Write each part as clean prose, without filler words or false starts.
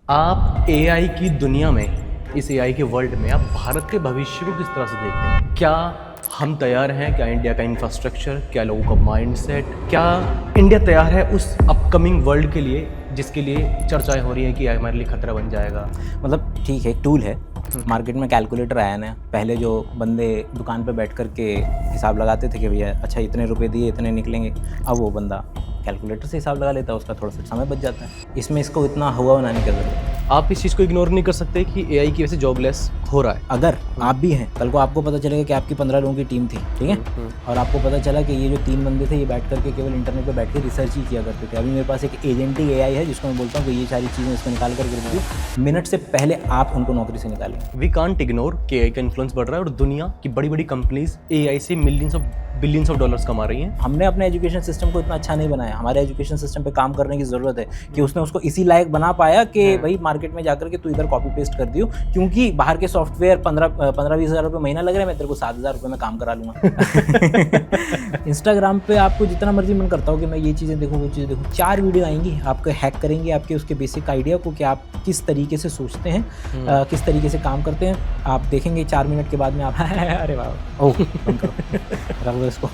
आप एआई की दुनिया में, इस एआई के वर्ल्ड में आप भारत के भविष्य को किस तरह से देखते हैं? क्या हम तैयार हैं? क्या इंडिया का इंफ्रास्ट्रक्चर, क्या लोगों का माइंडसेट, क्या इंडिया तैयार है उस अपकमिंग वर्ल्ड के लिए जिसके लिए चर्चाएं हो रही हैं कि हमारे लिए खतरा बन जाएगा? मतलब ठीक है, एक टूल है। मार्केट में कैलकुलेटर आया ना, पहले जो बंदे दुकान पे बैठ कर के हिसाब लगाते थे कि भैया अच्छा इतने रुपए दिए इतने निकलेंगे, अब वो बंदा कैलकुलेटर से हिसाब लगा लेता है, उसका थोड़ा सा समय बच जाता है। इसमें इसको इतना हुआ बनाने की ज़रूरत है। आप इस चीज़ को इग्नोर नहीं कर सकते कि एआई की वजह से जॉबलेस हो रहा है। अगर आप भी हैं, कल को आपको पता चलेगा कि आपकी 15 लोगों की टीम थी, ठीक है, और आपको पता चला कि ये जो 3 बंदे थे ये बैठ करके केवल इंटरनेट पे बैठ के रिसर्च ही किया करते थे। अभी मेरे पास एक एजेंटिक एआई है जिसको मैं बोलता हूँ कि ये सारी चीज़ें इसको निकाल करके मिनट से पहले आप उनको नौकरी से निकालेंगे। वी कांट इग्नोर कि एआई का इन्फ्लुएंस बढ़ रहा है और दुनिया की बड़ी बड़ी कंपनीज एआई से बिलियंस ऑफ डॉलर्स कमा रही हैं। हमने अपने एजुकेशन सिस्टम को इतना अच्छा नहीं बनाया। हमारे एजुकेशन सिस्टम पे काम करने की ज़रूरत है कि उसने उसको इसी लायक बना पाया कि भाई मार्केट में जाकर के तू इधर कॉपी पेस्ट कर दियो, क्योंकि बाहर के सॉफ्टवेयर 15-20 हज़ार रुपये महीना लग रहा है, मैं तेरे को 7,000 रुपये में काम करा लूँगा। इंस्टाग्राम पे आपको जितना मर्जी मन करता हो कि मैं ये चीज़ें देखूँ वो चीज़ें देखूँ, 4 वीडियो आएंगी, आपको हैक करेंगे आपके उसके बेसिक आइडिया को कि आप किस तरीके से सोचते हैं, किस तरीके से काम करते हैं। आप देखेंगे 4 मिनट के बाद में आप अरे वाह, ओह रख दो इसको।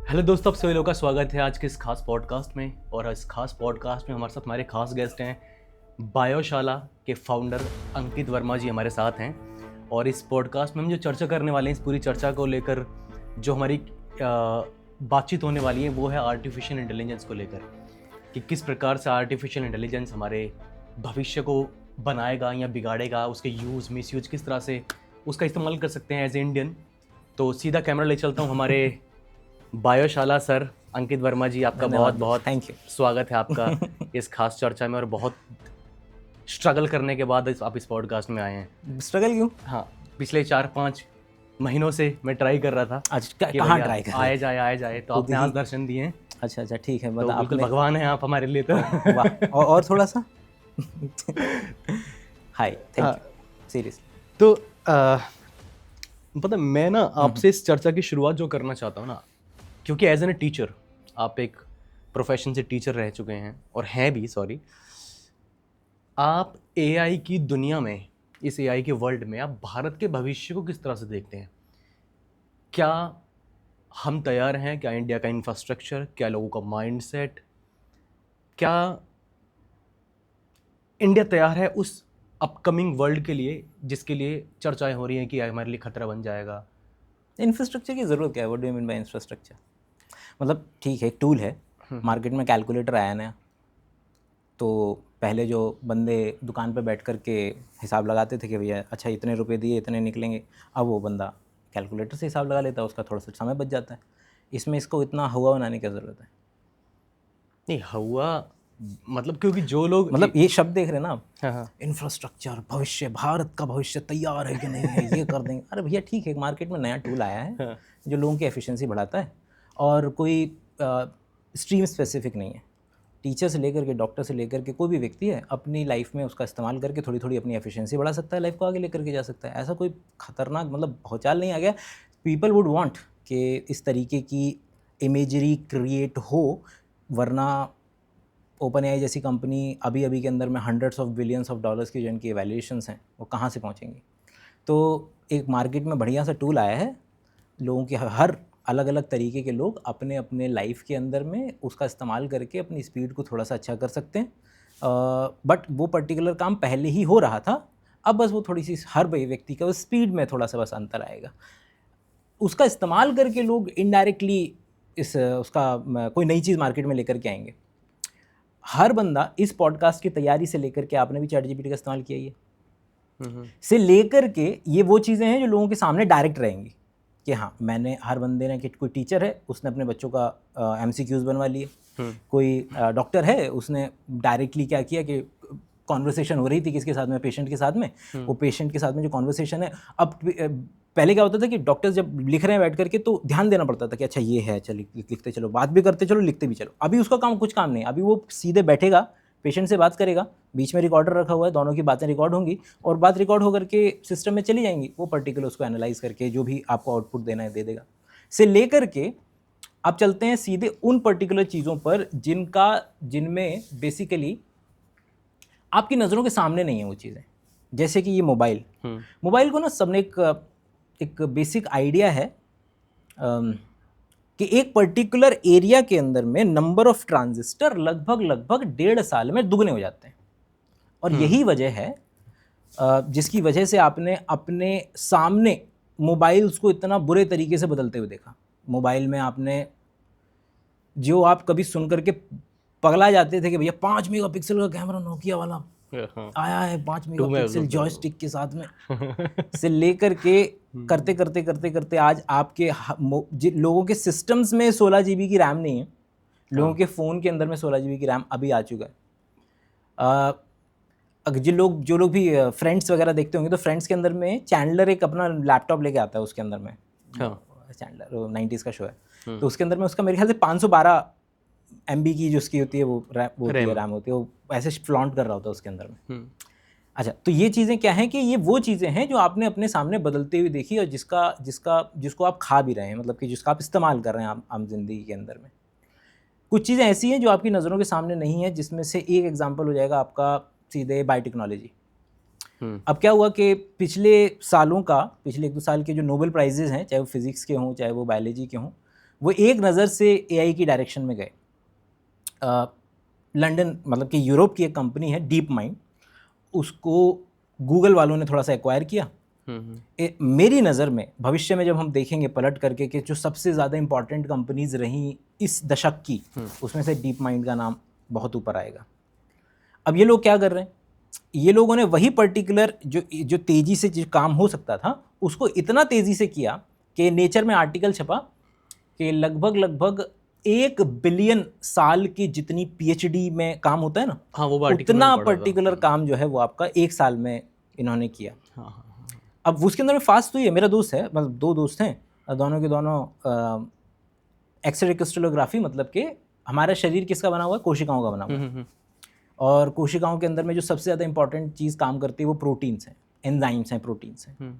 हेलो दोस्तों, आप सभी लोगों का स्वागत है आज के इस खास पॉडकास्ट में। और इस खास पॉडकास्ट में हमारे साथ हमारे खास गेस्ट हैं, बायोशाला के फाउंडर अंकित वर्मा जी हमारे साथ हैं। और इस पॉडकास्ट में हम जो चर्चा करने वाले हैं, इस पूरी चर्चा को लेकर जो हमारी बातचीत होने वाली है वो है आर्टिफिशियल इंटेलिजेंस को लेकर, कि किस प्रकार से आर्टिफिशियल इंटेलिजेंस हमारे भविष्य को बनाएगा या बिगाड़ेगा, उसके यूज़ मिसयूज किस तरह से उसका इस्तेमाल कर सकते हैं एज ए इंडियन। तो सीधा कैमरा ले चलता हूँ हमारे बायोशाला सर अंकित वर्मा जी, आपका बहुत बहुत थैंक यू, स्वागत है आपका इस खास चर्चा में। और बहुत स्ट्रगल करने के बाद आप इस पॉडकास्ट में आए हैं। स्ट्रगल क्यों? हाँ, पिछले 4-5 महीनों से मैं ट्राई कर रहा था आज कि कहाँ भैया ट्राई कर आए जाए, तो आपने आज दर्शन दिए हैं। अच्छा ठीक है, तो मतलब बिल्कुल आपने भगवान है आप हमारे लिए तो। वाह, और थोड़ा सा हाय, थैंक यू सीरियसली। तो पता है, मैं ना आपसे इस चर्चा की शुरुआत जो करना चाहता हूँ ना, क्योंकि एज एन ए टीचर, आप एक प्रोफेशन से टीचर रह चुके हैं और हैं भी, सॉरी, आप एआई की दुनिया में, इस एआई के वर्ल्ड में आप भारत के भविष्य को किस तरह से देखते हैं? क्या हम तैयार हैं? क्या इंडिया का इंफ्रास्ट्रक्चर, क्या लोगों का माइंडसेट, क्या इंडिया तैयार है उस अपकमिंग वर्ल्ड के लिए जिसके लिए चर्चाएं हो रही हैं कि हमारे लिए खतरा बन जाएगा? इंफ्रास्ट्रक्चर की ज़रूरत क्या है? What do you mean by infrastructure? मतलब ठीक है, एक टूल है। मार्केट में कैलकुलेटर आया ना, तो पहले जो बंदे दुकान पे बैठ कर के हिसाब लगाते थे कि भैया अच्छा इतने रुपए दिए इतने निकलेंगे, अब वो बंदा कैलकुलेटर से हिसाब लगा लेता है, उसका थोड़ा सा समय बच जाता है। इसमें इसको इतना हुआ बनाने की ज़रूरत है? नहीं हुआ, मतलब क्योंकि जो लोग मतलब ये शब्द देख रहे हैं ना आप, हाँ, इंफ्रास्ट्रक्चर, भविष्य, भारत का भविष्य तैयार है कि नहीं है, ये कर देंगे। अरे भैया ठीक है, मार्केट में नया टूल आया है जो लोगों की एफिशिएंसी बढ़ाता है, और कोई स्ट्रीम स्पेसिफिक नहीं है। टीचर से लेकर के डॉक्टर से लेकर के कोई भी व्यक्ति है अपनी लाइफ में उसका इस्तेमाल करके थोड़ी थोड़ी अपनी एफिशिएंसी बढ़ा सकता है, लाइफ को आगे लेकर के जा सकता है। ऐसा कोई खतरनाक मतलब भौचाल नहीं आ गया। पीपल वुड वांट कि इस तरीके की इमेजरी क्रिएट हो, वरना ओपन एआई जैसी कंपनी अभी अभी के अंदर में hundreds of billions of dollars की जो इनकी वैल्यूएशंस हैं वो कहाँ से पहुँचेंगी। तो एक मार्केट में बढ़िया सा टूल आया है, लोगों के हर अलग अलग तरीके के लोग अपने अपने लाइफ के अंदर में उसका इस्तेमाल करके अपनी स्पीड को थोड़ा सा अच्छा कर सकते हैं। बट वो पर्टिकुलर काम पहले ही हो रहा था, अब बस वो थोड़ी सी हर व्यक्ति का स्पीड में थोड़ा सा बस अंतर आएगा। उसका इस्तेमाल करके लोग इनडायरेक्टली उसका कोई नई चीज़ मार्केट में लेकर के आएंगे। हर बंदा इस पॉडकास्ट की तैयारी से लेकर के, आपने भी ChatGPT का इस्तेमाल किया ही है, से लेकर के ये वो चीज़ें हैं जो लोगों के सामने डायरेक्ट रहेंगी कि हाँ, मैंने हर बंदे ने, कि कोई टीचर है उसने अपने बच्चों का MCQs बनवा लिए, कोई डॉक्टर है उसने डायरेक्टली क्या किया कि कॉन्वर्सेशन हो रही थी किसके साथ में, पेशेंट के साथ में, वो पेशेंट के साथ में जो कॉन्वर्सेशन है, अब पहले क्या होता था कि डॉक्टर्स जब लिख रहे हैं बैठ करके तो ध्यान देना पड़ता था कि अच्छा ये है, चल लिखते चलो, बात भी करते चलो, लिखते भी चलो। अभी उसका कुछ काम नहीं, अभी वो सीधे बैठेगा, पेशेंट से बात करेगा, बीच में रिकॉर्डर रखा हुआ है, दोनों की बातें रिकॉर्ड होंगी और बात रिकॉर्ड होकर के सिस्टम में चली जाएंगी, वो पर्टिकुलर उसको एनालाइज करके जो भी आपको आउटपुट देना है दे देगा। से लेकर के आप चलते हैं सीधे उन पर्टिकुलर चीज़ों पर जिनमें बेसिकली आपकी नज़रों के सामने नहीं है वो चीज़ें। जैसे कि ये मोबाइल को ना सबने एक बेसिक आइडिया है कि एक पर्टिकुलर एरिया के अंदर में नंबर ऑफ ट्रांजिस्टर लगभग 1.5 साल में दुगने हो जाते हैं। और यही वजह है जिसकी वजह से आपने अपने सामने मोबाइल्स को इतना बुरे तरीके से बदलते हुए देखा। मोबाइल में आपने जो आप कभी सुन करके पगला जाते थे कि भैया 5 मेगापिक्सल का कैमरा नोकिया वाला आया है, 5 मेगापिक्सल जॉयस्टिक के साथ में से लेकर के करते आज आपके लोगों के सिस्टम्स में 16 GB की रैम नहीं है, लोगों के फ़ोन के अंदर में 16 GB की रैम अभी आ चुका है। जो लोग भी फ्रेंड्स वगैरह देखते होंगे तो फ्रेंड्स के अंदर में चैंडलर एक अपना लैपटॉप लेके आता है, उसके अंदर में चैंडलर 90s का शो है, तो उसके अंदर में उसका मेरे ख्याल से 512 MB की जो उसकी होती है वो रैम होती है, वो ऐसे फ्लॉन्ट कर रहा होता है उसके अंदर में। अच्छा, तो ये चीज़ें क्या हैं कि ये वो चीज़ें हैं जो आपने अपने सामने बदलते हुए देखी और जिसको आप खा भी रहे हैं, मतलब कि जिसका आप इस्तेमाल कर रहे हैं आम जिंदगी के अंदर में। कुछ चीज़ें ऐसी हैं जो आपकी नज़रों के सामने नहीं है, जिसमें से एक एग्जाम्पल हो जाएगा आपका सीधे बायोटेक्नोलॉजी। अब क्या हुआ कि पिछले 1-2 साल के जो नोबेल प्राइजेज़ हैं, चाहे वो फिज़िक्स के हों चाहे वो बायोलॉजी के हों, वो एक नज़र से AI की डायरेक्शन में गए। लंदन, मतलब कि यूरोप की एक कंपनी है डीप माइंड, उसको गूगल वालों ने थोड़ा सा एक्वायर किया। मेरी नज़र में भविष्य में जब हम देखेंगे पलट करके कि जो सबसे ज़्यादा इंपॉर्टेंट कंपनीज रहीं इस दशक की, उसमें से डीप माइंड का नाम बहुत ऊपर आएगा। अब ये लोग क्या कर रहे हैं, ये लोगों ने वही पर्टिकुलर जो तेज़ी से जो काम हो सकता था उसको इतना तेज़ी से किया कि नेचर में आर्टिकल छपा कि लगभग 1 बिलियन साल की जितनी PhD में काम होता है ना, हाँ, वो उतना पर्टिकुलर काम जो है वो आपका 1 साल में इन्होंने किया। अब उसके अंदर में फास्ट तो ही है, मेरा दोस्त है, मतलब 2 दोस्त हैं, दोनों के दोनों एक्सरे क्रिस्टलोग्राफी, मतलब कि हमारा शरीर किसका बना हुआ है, कोशिकाओं का बना हुआ है, और कोशिकाओं के अंदर में जो सबसे ज़्यादा इंपॉर्टेंट चीज़ काम करती है वो प्रोटीन्स हैं, एंजाइम्स हैं, प्रोटीन्स हैं।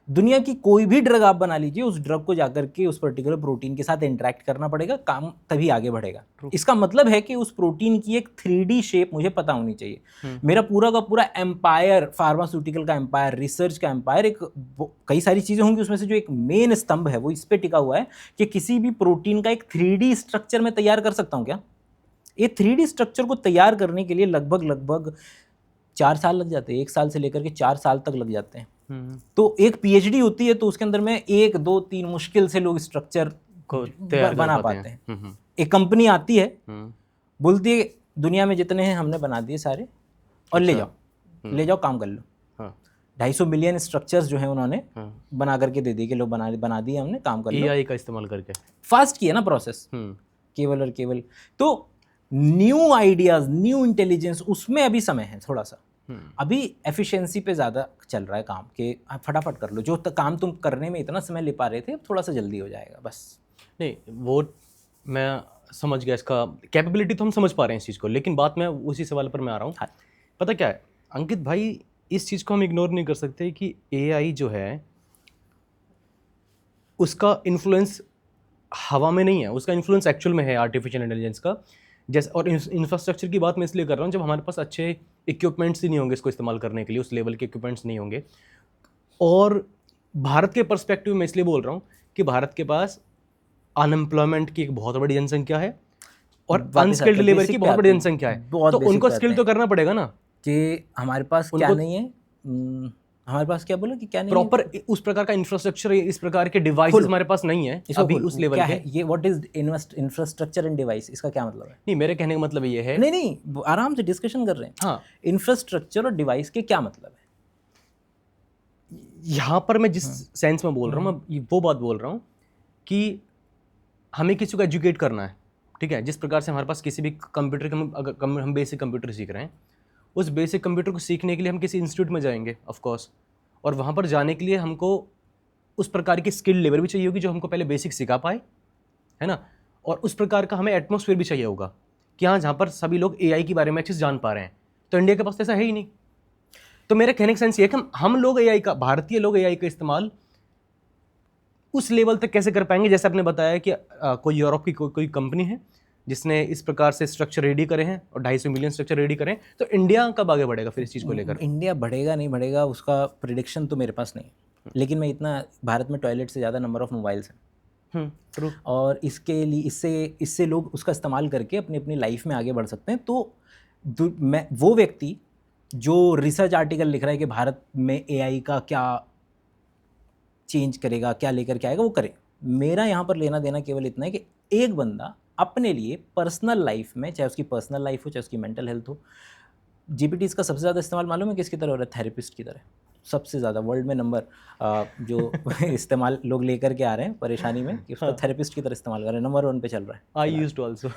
दुनिया की कोई भी ड्रग आप बना लीजिए, उस ड्रग को जाकर के उस पर्टिकुलर प्रोटीन के साथ इंटरेक्ट करना पड़ेगा, काम तभी आगे बढ़ेगा। इसका मतलब है कि उस प्रोटीन की एक 3D शेप मुझे पता होनी चाहिए। मेरा पूरा का पूरा एम्पायर, फार्मास्यूटिकल का एम्पायर, रिसर्च का एम्पायर, कई सारी चीज़ें होंगी, उसमें से जो एक मेन स्तंभ है वो इस पर टिका हुआ है कि किसी भी प्रोटीन का एक 3D स्ट्रक्चर में तैयार कर सकता हूँ क्या। ये 3D स्ट्रक्चर को तैयार करने के लिए लगभग 4 साल लग जाते हैं, 1 साल से लेकर के 4 साल तक लग जाते हैं। तो एक PhD होती है तो उसके अंदर में 1, 2, 3 मुश्किल से लोग स्ट्रक्चर को बना पाते हैं। एक कंपनी आती है, बोलती है दुनिया में जितने हैं हमने बना दिए सारे, और ले जाओ काम कर लो। 250 मिलियन स्ट्रक्चर्स जो है उन्होंने बना करके दे दिए कि लोग बना दिए हमने, काम कर लो। AI का इस्तेमाल करके फास्ट किया ना प्रोसेस, केवल और केवल। तो न्यू आइडियाज, न्यू इंटेलिजेंस, उसमें अभी समय है थोड़ा सा। अभी एफिशिएंसी पे ज़्यादा चल रहा है काम, कि आप फटाफट कर लो, जो काम तुम करने में इतना समय ले पा रहे थे अब थोड़ा सा जल्दी हो जाएगा बस। नहीं, वो मैं समझ गया, इसका कैपेबिलिटी तो हम समझ पा रहे हैं इस चीज़ को, लेकिन बात मैं उसी सवाल पर मैं आ रहा हूँ। पता क्या है अंकित भाई, इस चीज़ को हम इग्नोर नहीं कर सकते कि AI जो है उसका इन्फ्लुएंस हवा में नहीं है, उसका इन्फ्लुएंस एक्चुअल में है आर्टिफिशियल इंटेलिजेंस का। जैसे, और इंफ्रास्ट्रक्चर की बात मैं इसलिए कर रहा हूँ, जब हमारे पास अच्छे इक्विपमेंट्स ही नहीं होंगे इसको इस्तेमाल करने के लिए, उस लेवल के इक्विपमेंट्स नहीं होंगे। और भारत के पर्सपेक्टिव में इसलिए बोल रहा हूँ कि भारत के पास अनएम्प्लॉयमेंट की एक बहुत बड़ी जनसंख्या है और अनस्किल्ड लेबर की बहुत बड़ी जनसंख्या है, तो उनको स्किल तो करना पड़ेगा ना। कि हमारे पास क्या नहीं है, हमारे पास क्या बोला कि क्या नहीं, प्रॉपर उस प्रकार का इंफ्रास्ट्रक्चर, इस प्रकार के डिवाइसेस हमारे पास नहीं है अभी उस लेवल क्या के। है ये, what is infrastructure and device, इसका क्या मतलब है? नहीं, मेरे कहने का मतलब ये है, नहीं आराम से डिस्कशन कर रहे हैं। हाँ, इंफ्रास्ट्रक्चर और डिवाइस के क्या मतलब है? यहाँ पर मैं जिस सेंस में बोल रहा हूँ, मैं वो बात बोल रहा हूँ कि हमें किसी को एजुकेट करना है, ठीक है। जिस प्रकार से हमारे पास किसी भी कंप्यूटर के हम बेसिक कंप्यूटर सीख रहे हैं, उस बेसिक कंप्यूटर को सीखने के लिए हम किसी इंस्टीट्यूट में जाएंगे ऑफ कोर्स, और वहाँ पर जाने के लिए हमको उस प्रकार की स्किल लेवल भी चाहिए होगी जो हमको पहले बेसिक सिखा पाए, है ना, और उस प्रकार का हमें एटमॉस्फेयर भी चाहिए होगा कि हाँ जहाँ पर सभी लोग एआई के बारे में अच्छे से जान पा रहे हैं, तो इंडिया के पास तो ऐसा है ही नहीं। तो मेरे कहने का सेंस ये है कि हम लोग एआई का, भारतीय लोग एआई का इस्तेमाल उस लेवल तक कैसे कर पाएंगे, जैसे आपने बताया कि कोई यूरोप की कोई कंपनी है जिसने इस प्रकार से स्ट्रक्चर रेडी करे हैं और 250 मिलियन स्ट्रक्चर रेडी करें, तो इंडिया कब आगे बढ़ेगा फिर इस चीज़ को लेकर? इंडिया बढ़ेगा नहीं बढ़ेगा उसका प्रिडिक्शन तो मेरे पास नहीं, लेकिन मैं इतना, भारत में टॉयलेट से ज़्यादा नंबर ऑफ मोबाइल्स हैं, ट्रू। और इसके लिए इससे लोग उसका इस्तेमाल करके अपनी अपनी लाइफ में आगे बढ़ सकते हैं। तो मैं वो व्यक्ति जो रिसर्च आर्टिकल लिख रहा है कि भारत में एआई का क्या चेंज करेगा, क्या लेकर के आएगा, वो करे। मेरा यहाँ पर लेना देना केवल इतना है कि एक बंदा अपने लिए पर्सनल लाइफ में, चाहे उसकी पर्सनल लाइफ हो चाहे उसकी मेंटल हेल्थ हो, जीपीटीज़ का सबसे ज़्यादा इस्तेमाल मालूम है किसकी तरह हो रहा है? थेरेपिस्ट की तरह। सबसे ज़्यादा वर्ल्ड में नंबर जो इस्तेमाल लोग लेकर के आ रहे हैं परेशानी में कि उसका थेरेपिस्ट की तरह इस्तेमाल कर रहे हैं, नंबर 1 पे चल रहा है। I used also.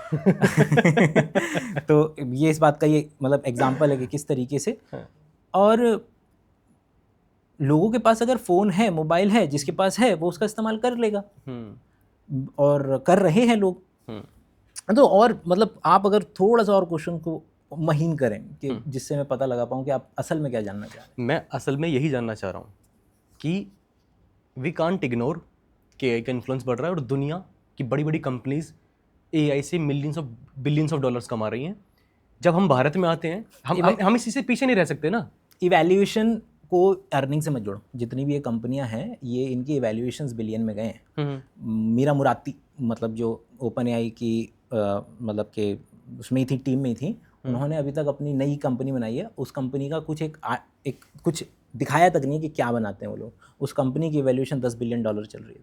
तो ये इस बात का ये मतलब एग्जांपल है कि किस तरीके से, और लोगों के पास अगर फ़ोन है, मोबाइल है, जिसके पास है वो उसका इस्तेमाल कर लेगा, और कर रहे हैं लोग। तो और मतलब आप अगर थोड़ा सा और क्वेश्चन को महीन करें कि जिससे मैं पता लगा पाऊँ कि आप असल में क्या जानना चाह रहे हैं। मैं असल में यही जानना चाह रहा हूँ कि वी कांट इग्नोर कि एआई का इन्फ्लुएंस बढ़ रहा है और दुनिया की बड़ी बड़ी कंपनीज एआई से millions of billions of dollars कमा रही हैं। जब हम भारत में आते हैं, हम इसी से पीछे नहीं रह सकते ना। इवैल्यूएशन को अर्निंग से मत जोड़ो। जितनी भी ये कंपनियां हैं, ये इनकी इवैल्यूएशंस बिलियन में गए हैं। मीरा मुराती, मतलब जो ओपन एआई की मतलब के उसमें ही थी, टीम में ही थी, उन्होंने अभी तक अपनी नई कंपनी बनाई है। उस कंपनी का कुछ एक कुछ दिखाया तक नहीं कि क्या बनाते हैं वो लोग। उस कंपनी की इवैल्यूएशन $10 बिलियन चल रही है,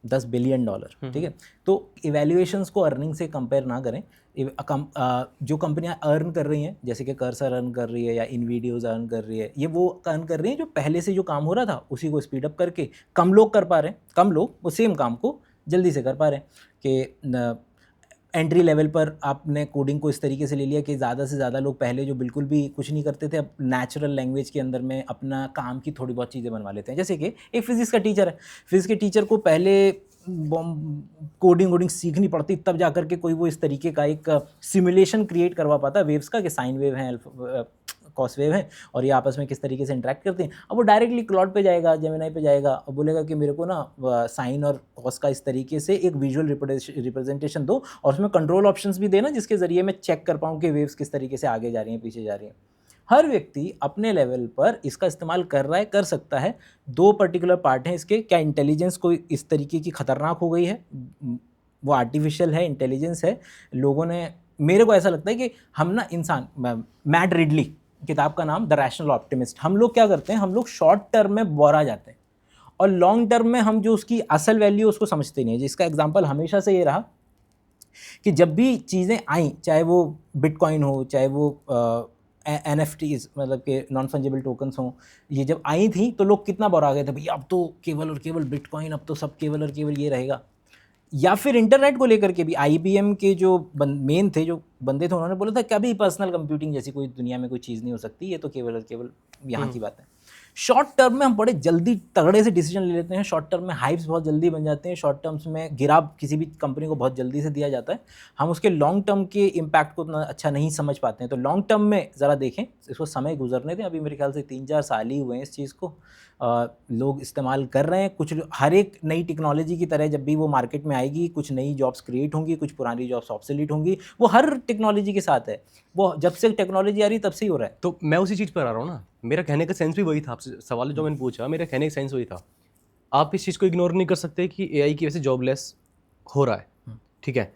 $10 बिलियन, ठीक है। तो इवैल्यूएशंस को अर्निंग से कंपेयर ना करें। जो कंपनियां अर्न कर रही हैं, जैसे कि कर्सर अर्न कर रही है या इनवीडियोज अर्न कर रही है, ये वो अर्न कर रही हैं जो पहले से जो काम हो रहा था उसी को स्पीड अप करके कम लोग कर पा रहे हैं। कम लोग वो सेम काम को जल्दी से कर पा रहे हैं कि एंट्री लेवल पर आपने कोडिंग को इस तरीके से ले लिया कि ज़्यादा से ज़्यादा लोग पहले जो बिल्कुल भी कुछ नहीं करते थे, अब नेचुरल लैंग्वेज के अंदर में अपना काम की थोड़ी बहुत चीज़ें बनवा लेते हैं। जैसे कि एक फिज़िक्स का टीचर है, फिज़िक्स के टीचर को पहले कोडिंग सीखनी पड़ती, तब जा कर के कोई वो इस तरीके का एक सिमुलेशन क्रिएट करवा पाता वेव्स का, कि साइन वेव है, कॉस वेव है, और ये आपस में किस तरीके से इंटरेक्ट करते हैं। अब वो डायरेक्टली क्लॉड पे जाएगा, जेमिनाई पे जाएगा और बोलेगा कि मेरे को ना साइन और कॉस का इस तरीके से एक विजुअल रिप्रेजेंटेशन दो, और उसमें कंट्रोल ऑप्शंस भी देना जिसके ज़रिए मैं चेक कर पाऊँ कि वेव्स किस तरीके से आगे जा रही हैं, पीछे जा रही हैं। हर व्यक्ति अपने लेवल पर इसका इस्तेमाल कर रहा है, कर सकता है। दो पर्टिकुलर पार्ट हैं इसके। क्या इंटेलिजेंस कोई इस तरीके की खतरनाक हो गई है? वो आर्टिफिशियल है, इंटेलिजेंस है। लोगों ने, मेरे को ऐसा लगता है कि हम ना इंसान, मैट रिडली किताब का नाम द रैशनल ऑप्टिमिस्ट, हम लोग क्या करते हैं, हम लोग शॉर्ट टर्म में बोरा जाते हैं और लॉन्ग टर्म में हम जो उसकी असल वैल्यू उसको समझते नहीं है। जिसका एग्जांपल हमेशा से ये रहा कि जब भी चीज़ें आई, चाहे वो बिटकॉइन हो, चाहे वो NFTs मतलब के नॉन फंजिबल टोकन्स हों, ये जब आई थी तो लोग कितना बोरा गए थे, भैया अब तो केवल और केवल बिटकॉइन, अब तो सब केवल और केवल ये रहेगा। या फिर इंटरनेट को लेकर के भी IBM के जो मेन थे, जो बंदे थे, उन्होंने बोला था कभी पर्सनल कंप्यूटिंग जैसी कोई दुनिया में कोई चीज़ नहीं हो सकती, ये तो केवल और केवल यहाँ की बात है। शॉर्ट टर्म में हम बड़े जल्दी तगड़े से डिसीजन ले लेते हैं, शॉर्ट टर्म में हाइप्स बहुत जल्दी बन जाते हैं, शॉर्ट टर्म्स में गिरा किसी भी कंपनी को बहुत जल्दी से दिया जाता है। हम उसके लॉन्ग टर्म के इम्पैक्ट को उतना अच्छा नहीं समझ पाते हैं। तो लॉन्ग टर्म में ज़रा देखें, इसको समय गुजरने दें। अभी मेरे ख्याल से 3-4 साल ही हुए हैं इस चीज़ को, लोग इस्तेमाल कर रहे हैं। कुछ हर एक नई टेक्नोलॉजी की तरह जब भी वो मार्केट में आएगी, कुछ नई जॉब्स क्रिएट होंगी, कुछ पुरानी जॉब्स ऑब्सोलीट होंगी। वो हर टेक्नोलॉजी के साथ है, वो जब से टेक्नोलॉजी आ रही तब से ही हो रहा है। तो मैं उसी चीज़ पर आ रहा हूँ ना, मेरा कहने का सेंस भी वही था। आपसे सवाल जो मैंने पूछा, मेरा कहने का सेंस वही था। आप इस चीज़ को इग्नोर नहीं कर सकते कि एआई की वजह से जॉबलेस हो रहा है, ठीक है।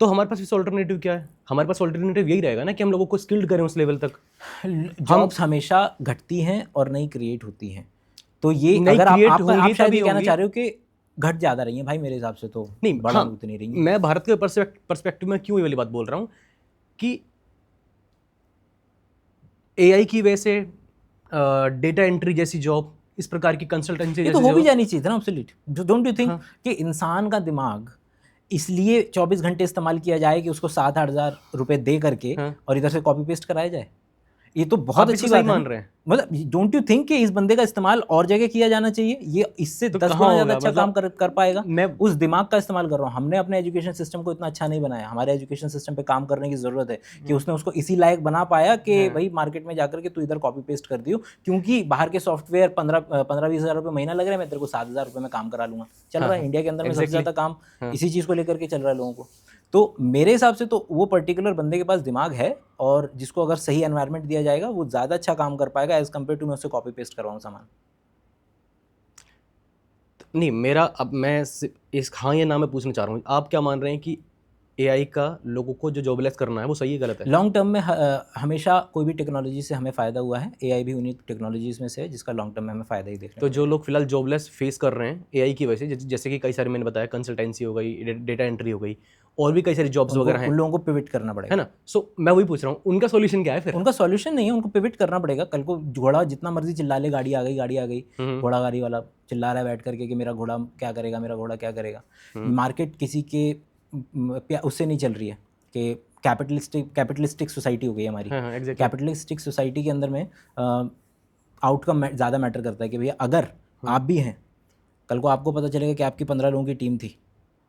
तो हमारे पास इस ऑल्टरनेटिव क्या है? हमारे पास ऑल्टरनेटिव यही रहेगा ना कि हम लोगों को स्किल्ड करें उस लेवल तक। जॉब्स हमेशा घटती हैं और नई क्रिएट होती हैं। तो ये अगर आप शायद ये कहना चाह रहे हो कि घट ज़्यादा रही है, भाई मेरे हिसाब से तो नहीं, बड़ा उतनी रही है। मैं भारत के पर्सपेक्टिव में क्यों ये वाली बात बोल रहा हूँ कि एआई की वजह से डेटा एंट्री जैसी जॉब, इस प्रकार की कंसल्टेंसी जैसी तो हो भी जानी चाहिए था ना ऑब्सोलीट। डोंट यू थिंक कि इंसान का दिमाग इसलिए 24 घंटे इस्तेमाल किया जाए कि उसको 7-8 हज़ार रुपये दे करके और इधर से कॉपी पेस्ट कराया जाए? ये तो बहुत आप अच्छी इसको बात सही है मान ना। रहे हैं? मतलब डोंट यू थिंक कि इस बंदे का इस्तेमाल और जगह किया जाना चाहिए? ये इससे तो 10 कहाँ गुना ज़्यादा होगा? अच्छा मतलब काम कर पाएगा। मैं उस दिमाग का इस्तेमाल कर रहा हूँ। हमने अपने एजुकेशन सिस्टम को इतना अच्छा नहीं बनाया। हमारे एजुकेशन सिस्टम पे काम करने की ज़रूरत है कि उसने उसको इसी लायक बना पाया कि हाँ, भाई मार्केट में जाकर के तू इधर कॉपी पेस्ट कर दियो, क्योंकि बाहर के सॉफ्टवेयर 15-20 हज़ार रुपये महीना लग रहा है, मैं तेरे को 7,000 रुपये में काम करा लूँगा। चल हाँ, रहा है हाँ, इंडिया के अंदर में सबसे एग्ज़ैक्टली। ज़्यादा काम हाँ, इसी चीज़ को लेकर के चल रहा है लोगों को। तो मेरे हिसाब से तो वो पर्टिकुलर बंदे के पास दिमाग है, और जिसको अगर सही एनवायरनमेंट दिया जाएगा वो ज़्यादा अच्छा काम कर पाएगा एज़ कम्पेयर टू मैं उससे कॉपी पेस्ट करवाऊँ सामान। नहीं मेरा अब मैं इस हाँ या ना में पूछना चाह रहा हूँ, आप क्या मान रहे हैं कि एआई का लोगों को जो जॉबलेस करना है वो सही है गलत है? लॉन्ग टर्म में हमेशा कोई भी टेक्नोलॉजी से हमें फ़ायदा हुआ है। एआई भी उन्हीं टेक्नोलॉजीज़ में से है जिसका लॉन्ग टर्म में हमें फ़ायदा ही देखने तो को जो मिलेगा। लोग फिलहाल जॉबलेस फेस कर रहे हैं एआई की वजह से, जैसे कि कई सारे मैंने बताया, कंसल्टेंसी हो गई, डेटा एंट्री हो गई, और भी कई सारी जॉब्स उनको वगैरह उन हैं, लोगों को पिवट करना है पड़ेगा। ना? सो मैं वही पूछ रहा हूँ, उनका सॉल्यूशन क्या है फिर? उनका सॉल्यूशन नहीं है, उनको पिवट करना पड़ेगा। कल को घोड़ा जितना मर्जी चिल्ला ले, गाड़ी आ गई, गाड़ी आ गई, हम्म, घोड़ा गाड़ी वाला चिल्ला रहा है बैठ करके कि मेरा घोड़ा क्या करेगा, मेरा घोड़ा क्या करेगा। हम्म, मार्केट किसी के उससे नहीं चल रही है कि कैपिटलिस्टिक सोसाइटी हो गई है हमारी। हाँ हाँ एग्जैक्टली। कैपिटलिस्टिक सोसाइटी के अंदर में आउटकम ज़्यादा मैटर करता है कि भैया अगर आप भी हैं, कल को आपको पता चलेगा कि आपकी 15 लोगों की टीम थी,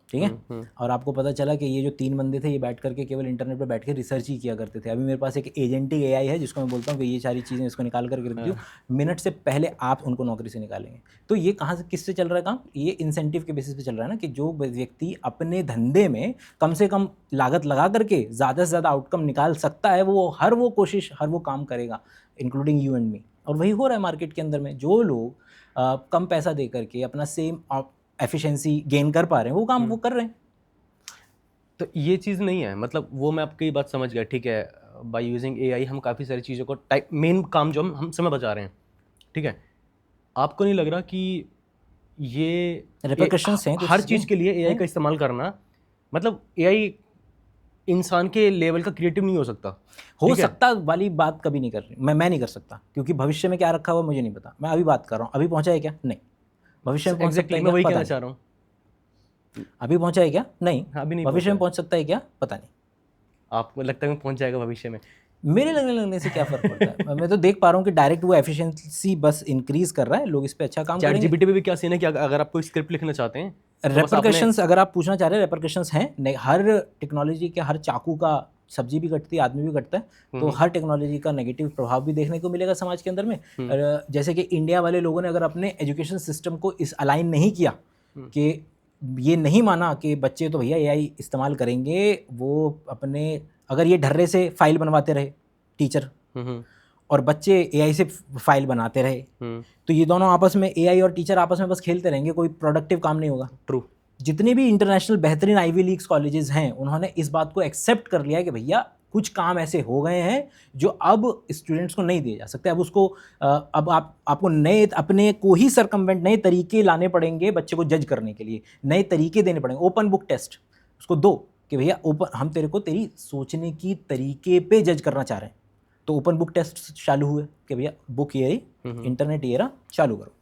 ठीक है, और आपको पता चला कि ये जो 3 बंदे थे ये बैठ करके केवल इंटरनेट पे बैठ के रिसर्च ही किया करते थे। अभी मेरे पास एक एजेंटिक एआई है जिसको मैं बोलता हूँ कि ये सारी चीज़ें इसको निकाल करके रख दियो, मिनट से पहले आप उनको नौकरी से निकालेंगे। तो ये कहाँ से किससे चल रहा है काम? ये इंसेंटिव के बेसिस पे चल रहा है ना, कि जो व्यक्ति अपने धंधे में कम से कम लागत लगा करके ज़्यादा से ज़्यादा आउटकम निकाल सकता है, वो हर वो कोशिश, हर वो काम करेगा, इंक्लूडिंग यू एंड मी। और वही हो रहा है मार्केट के अंदर में। जो लोग कम पैसा दे करके अपना सेम एफिशिएंसी गेन कर पा रहे हैं, वो काम वो कर रहे हैं। तो ये चीज़ नहीं है, मतलब वो मैं आपकी बात समझ गया, ठीक है, बाय यूजिंग एआई हम काफ़ी सारी चीज़ों को टाइप मेन काम जो हम समय बचा रहे हैं, ठीक है। आपको नहीं लग रहा कि ये रिपरकशंस हैं कुछ हर इसके चीज़ के लिए एआई का इस्तेमाल करना, मतलब एआई इंसान के लेवल का क्रिएटिव नहीं हो सकता? हो ठीक है? सकता वाली बात कभी नहीं कर रही मैं नहीं कर सकता, क्योंकि भविष्य में क्या रखा हुआ मुझे नहीं पता। मैं अभी बात कर रहा हूँ, अभी पहुंचा है क्या? नहीं। भविष्य में पहुंच सकता एग्जैक्टली है मैं क्या? वही पता कहना नहीं। चाह रहा हूँ। अभी पहुंचा है क्या? नहीं। हाँ, अभी नहीं भविष्य पहुंचा में है। पहुंच सकता है क्या? पता नहीं। आपको लगता है कि पहुंच जाएगा भविष्य में? मेरे लगने से क्या फ़र्क पड़ता है? मैं तो देख पा रहा हूँ कि डायरेक्ट वो एफिशिएंसी बस इंक्रीज कर रहा है, लोग इस पे अच्छा काम चैट करेंगे। जीपीटी पे भी क्या सीन है कि अगर आप कोई स्क्रिप्ट लिखना चाहते हैं तो बस आपने रेपरकशंस अगर आप पूछना चाह रहे हैं, रेपरकशंस हैं। नहीं, हर टेक्नोलॉजी के हर चाकू का सब्जी भी कटती है, आदमी भी कटता है। तो हर टेक्नोलॉजी का नेगेटिव प्रभाव भी देखने को मिलेगा समाज के अंदर में। जैसे कि इंडिया वाले लोगों ने अगर अपने एजुकेशन सिस्टम को इस अलाइन नहीं किया, कि ये नहीं माना कि बच्चे तो भैया एआई इस्तेमाल करेंगे, वो अपने अगर ये ढर्रे से फाइल बनवाते रहे टीचर, और बच्चे एआई से फाइल बनाते रहे, तो ये दोनों आपस में, एआई और टीचर आपस में बस खेलते रहेंगे, कोई प्रोडक्टिव काम नहीं होगा। ट्रू। जितने भी इंटरनेशनल बेहतरीन आईवी लीग्स कॉलेजेस हैं, उन्होंने इस बात को एक्सेप्ट कर लिया है कि भैया कुछ काम ऐसे हो गए हैं जो अब स्टूडेंट्स को नहीं दिए जा सकते। अब उसको अब आपको नए अपने को ही सरकमवेंट, नए तरीके लाने पड़ेंगे बच्चे को जज करने के लिए, नए तरीके देने पड़ेंगे। ओपन बुक टेस्ट उसको दो कि भैया ओपन, हम तेरे को तेरी सोचने की तरीके पे जज करना चाह रहे हैं। तो ओपन बुक टेस्ट चालू हुए कि भैया बुक ये रही, इंटरनेट ये रहा, चालू करो,